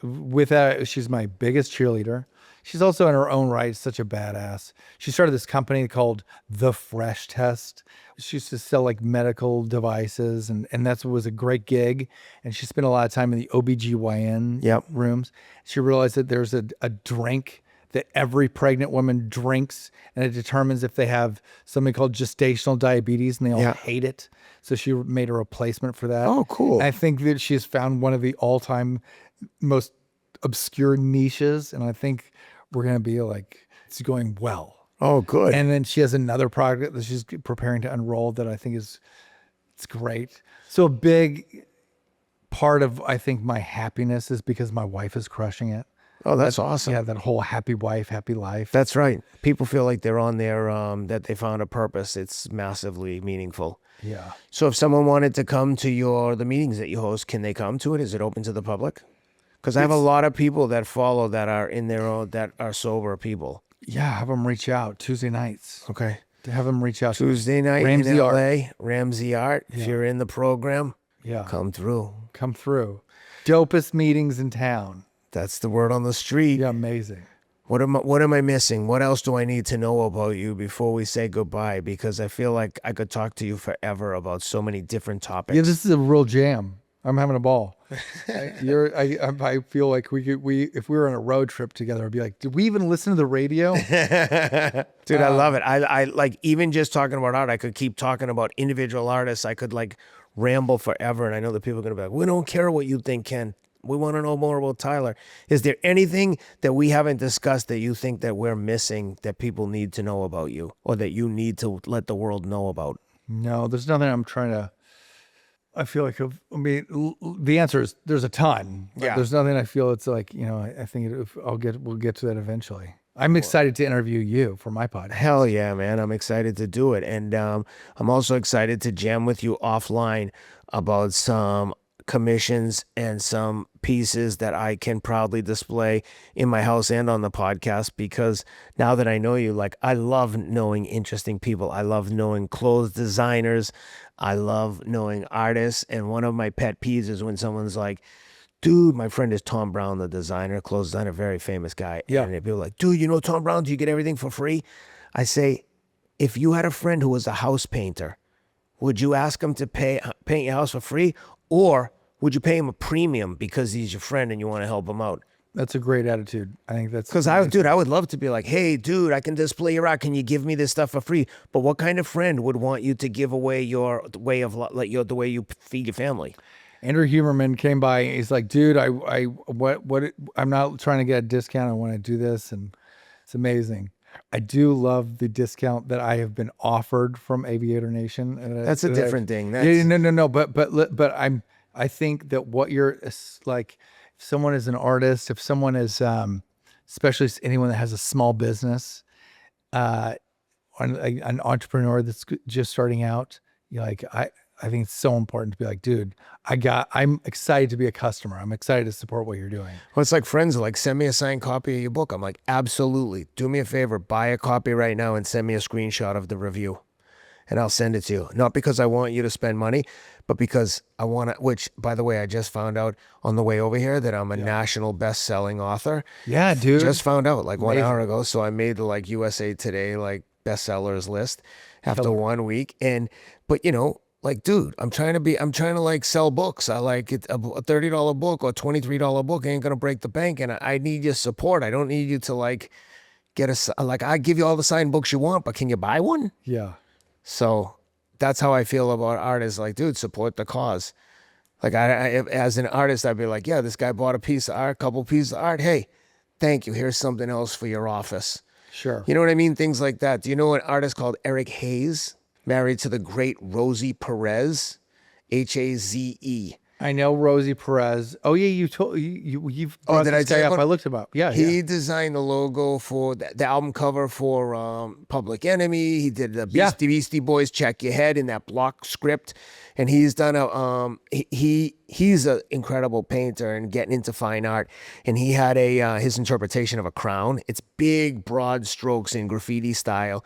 my biggest cheerleader. She's also in her own right such a badass. She started this company called The Fresh Test. She used to sell medical devices, and that was a great gig. And she spent a lot of time in the OBGYN rooms. She realized that there's a drink that every pregnant woman drinks, and it determines if they have something called gestational diabetes, and they all hate it. So she made a replacement for that. Oh, cool. And I think that she has found one of the all-time most obscure niches, and I think we're going to be it's going well. Oh, good. And then she has another project that she's preparing to unroll that I think it's great. So a big part of, I think, my happiness is because my wife is crushing it. Oh, that's awesome. Yeah, that whole happy wife, happy life. That's right. People feel like they're on their, that they found a purpose. It's massively meaningful. Yeah. So if someone wanted to come to the meetings that you host, can they come to it? Is it open to the public? Because I have a lot of people that follow that are in their own, that are sober people. Yeah, have them reach out Tuesday nights. Okay. To have them reach out. Tuesday night Ramsey in LA, Art. Ramsey Art. If you're in the program, come through. Come through. Dopest meetings in town. That's the word on the street. Yeah, amazing. What am I missing? What else do I need to know about you before we say goodbye? Because I feel like I could talk to you forever about so many different topics. Yeah, this is a real jam. I'm having a ball. I feel like if we were on a road trip together, I'd be like, did we even listen to the radio? Dude, I love it. I like, even just talking about art, I could keep talking about individual artists. I could ramble forever. And I know that people are going to be like, we don't care what you think, Ken. We want to know more about Tyler. Is there anything that we haven't discussed that you think that we're missing that people need to know about you, or that you need to let the world know about? No, there's nothing I'm trying to. I feel like the answer is there's a ton. But Yeah. there's nothing I feel it's like, I think we'll get to that eventually. I'm excited to interview you for my podcast. Hell yeah, man. I'm excited to do it. And I'm also excited to jam with you offline about some commissions and some pieces that I can proudly display in my house and on the podcast, because now that I know you, like, I love knowing interesting people. I love knowing clothes designers. I love knowing artists. And one of my pet peeves is when someone's like, dude, my friend is Tom Brown, the designer, clothes designer, very famous guy. Yeah. And people are like, dude, you know Tom Brown? Do you get everything for free? I say, if you had a friend who was a house painter, would you ask him to paint your house for free? Or would you pay him a premium because he's your friend and you want to help him out? That's a great attitude. I think that's Because I would love to be like, hey, dude, I can display your art. Can you give me this stuff for free? But what kind of friend would want you to give away your way of the way you feed your family? Andrew Huberman came by. He's like, dude, I'm not trying to get a discount. I want to do this, and it's amazing. I do love the discount that I have been offered from Aviator Nation. That's a different thing. No. But I think that what you're like, if someone is an artist, if someone is, especially anyone that has a small business, an entrepreneur that's just starting out, you're like, I think it's so important to be like, dude, I'm excited to be a customer. I'm excited to support what you're doing. Well, it's like friends are like, send me a signed copy of your book. I'm like, absolutely. Do me a favor, buy a copy right now and send me a screenshot of the review, and I'll send it to you. Not because I want you to spend money, but because I want to, which, by the way, I just found out on the way over here that I'm a national best-selling author. Yeah, dude. Just found out like 1 hour ago. So I made the like USA Today like bestsellers list after 1 week. But like, dude, I'm trying to like sell books. I like it, a $30 book or $23 book ain't gonna break the bank, and I need your support. I don't need you to like I give you all the signed books you want, but can you buy one? Yeah. So that's how I feel about artists. Like, dude, support the cause. Like, as an artist, I'd be like, yeah, this guy bought a piece of art, couple pieces of art. Hey, thank you. Here's something else for your office. Sure. You know what I mean? Things like that. Do you know an artist called Eric Hayes? Married to the great Rosie Perez, Haze. I know Rosie Perez. Oh yeah, you've brought did I this tell guy you up. about- I looked him up. Yeah, He designed the logo for the album cover for Public Enemy. He did the Beastie Boys "Check Your Head" in that block script, and he's done he's an incredible painter and getting into fine art. And he had his interpretation of a crown. It's big, broad strokes in graffiti style.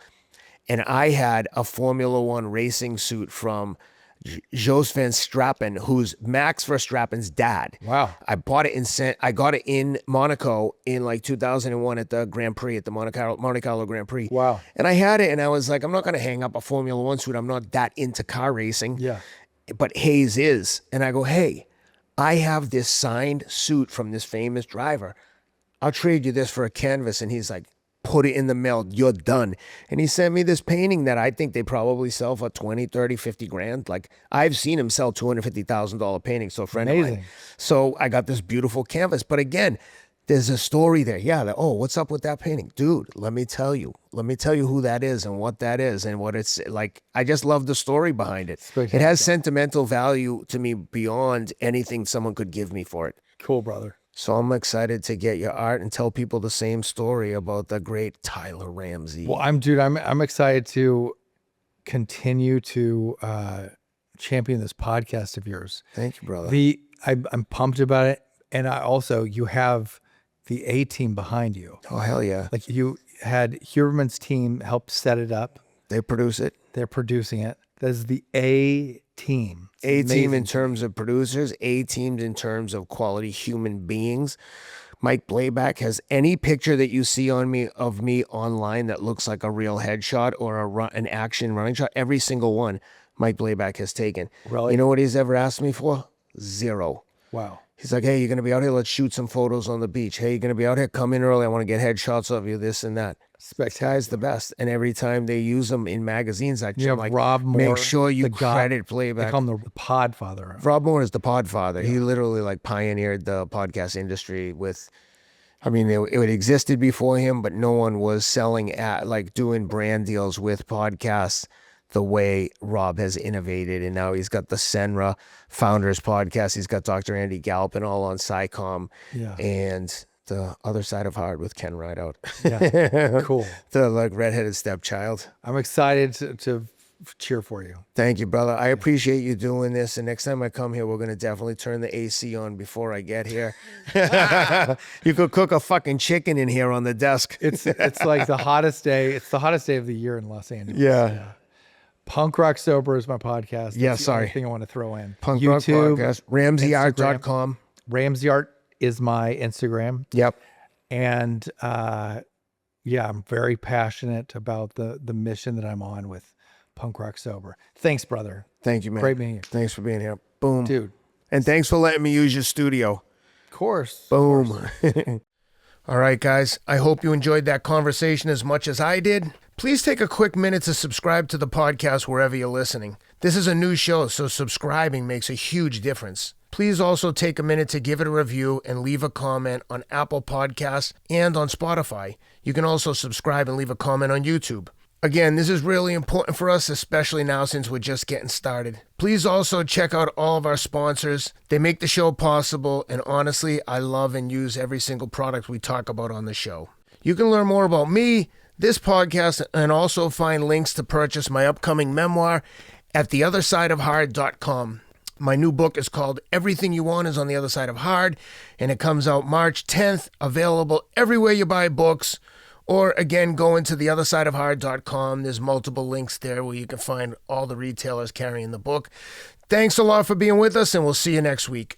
And I had a Formula One racing suit from Jos van Strappen, who's Max Verstappen's dad. Wow. I got it in Monaco in like 2001 at the Grand Prix, at the Monte Carlo Grand Prix. Wow. And I had it, and I was like, I'm not going to hang up a Formula One suit. I'm not that into car racing. Yeah. But Hayes is. And I go, hey, I have this signed suit from this famous driver. I'll trade you this for a canvas. And he's like, put it in the mail, you're done. And he sent me this painting that I think they probably sell for 20, 30, 50 grand. Like, I've seen him sell $250,000 paintings, so a friend of mine. So I got this beautiful canvas. But again, there's a story there. Yeah, what's up with that painting? Dude, let me tell you who that is and what that is and what it's like. I just love the story behind it. It has sentimental value to me beyond anything someone could give me for it. Cool, brother. So I'm excited to get your art and tell people the same story about the great Tyler Ramsey. Well, I'm excited to continue to champion this podcast of yours. Thank you, brother. I'm pumped about it, and you have the A team behind you. Oh, hell yeah. Like, you had Huberman's team help set it up. They produce it. They're producing it. That's the A team. A team in terms of producers, A team in terms of quality human beings. Mike Blayback has any picture that you see of me online that looks like a real headshot or an action running shot. Every single one Mike Blayback has taken. Really? You know what he's ever asked me for? Zero. Wow. He's like, hey, you're going to be out here. Let's shoot some photos on the beach. Hey, you're going to be out here. Come in early. I want to get headshots of you, this and that. This guy's the best. And every time they use him in magazines, I'm like, Rob Moore, make sure you the guy- credit Playback. They call him the Podfather. Rob Moore is the Podfather. He literally like pioneered the podcast industry with, I mean, it existed before him, but no one was selling at like doing brand deals with podcasts the way Rob has innovated. And now he's got the Senra Founders podcast. He's got Dr. Andy Galpin all on SciComm. Yeah. And the Other Side of Hard with Ken Rideout. Yeah. Cool. The like redheaded stepchild. I'm excited to cheer for you. Thank you, brother. I appreciate you doing this. And next time I come here, we're going to definitely turn the AC on before I get here. You could cook a fucking chicken in here on the desk. It's like the hottest day. It's the hottest day of the year in Los Angeles. Yeah. Punk Rock Sober is my podcast. Yeah, That's sorry. the thing I want to throw in. Punk Rock Podcast. RamseyArt.com. Ramsey Art is my Instagram. Yep. And yeah, I'm very passionate about the mission that I'm on with Punk Rock Sober. Thanks, brother. Thank you, man. Great meeting you. Thanks for being here. Boom. Dude. And thanks for letting me use your studio. Of course. Boom. All right, guys. I hope you enjoyed that conversation as much as I did. Please take a quick minute to subscribe to the podcast wherever you're listening. This is a new show, so subscribing makes a huge difference. Please also take a minute to give it a review and leave a comment on Apple Podcasts and on Spotify. You can also subscribe and leave a comment on YouTube. Again, this is really important for us, especially now since we're just getting started. Please also check out all of our sponsors. They make the show possible, and honestly, I love and use every single product we talk about on the show. You can learn more about me, this podcast, and also find links to purchase my upcoming memoir at theothersideofhard.com. My new book is called Everything You Want Is on the Other Side of Hard, and it comes out March 10th, available everywhere you buy books. Or again, go into theothersideofhard.com. There's multiple links there where you can find all the retailers carrying the book. Thanks a lot for being with us, and we'll see you next week.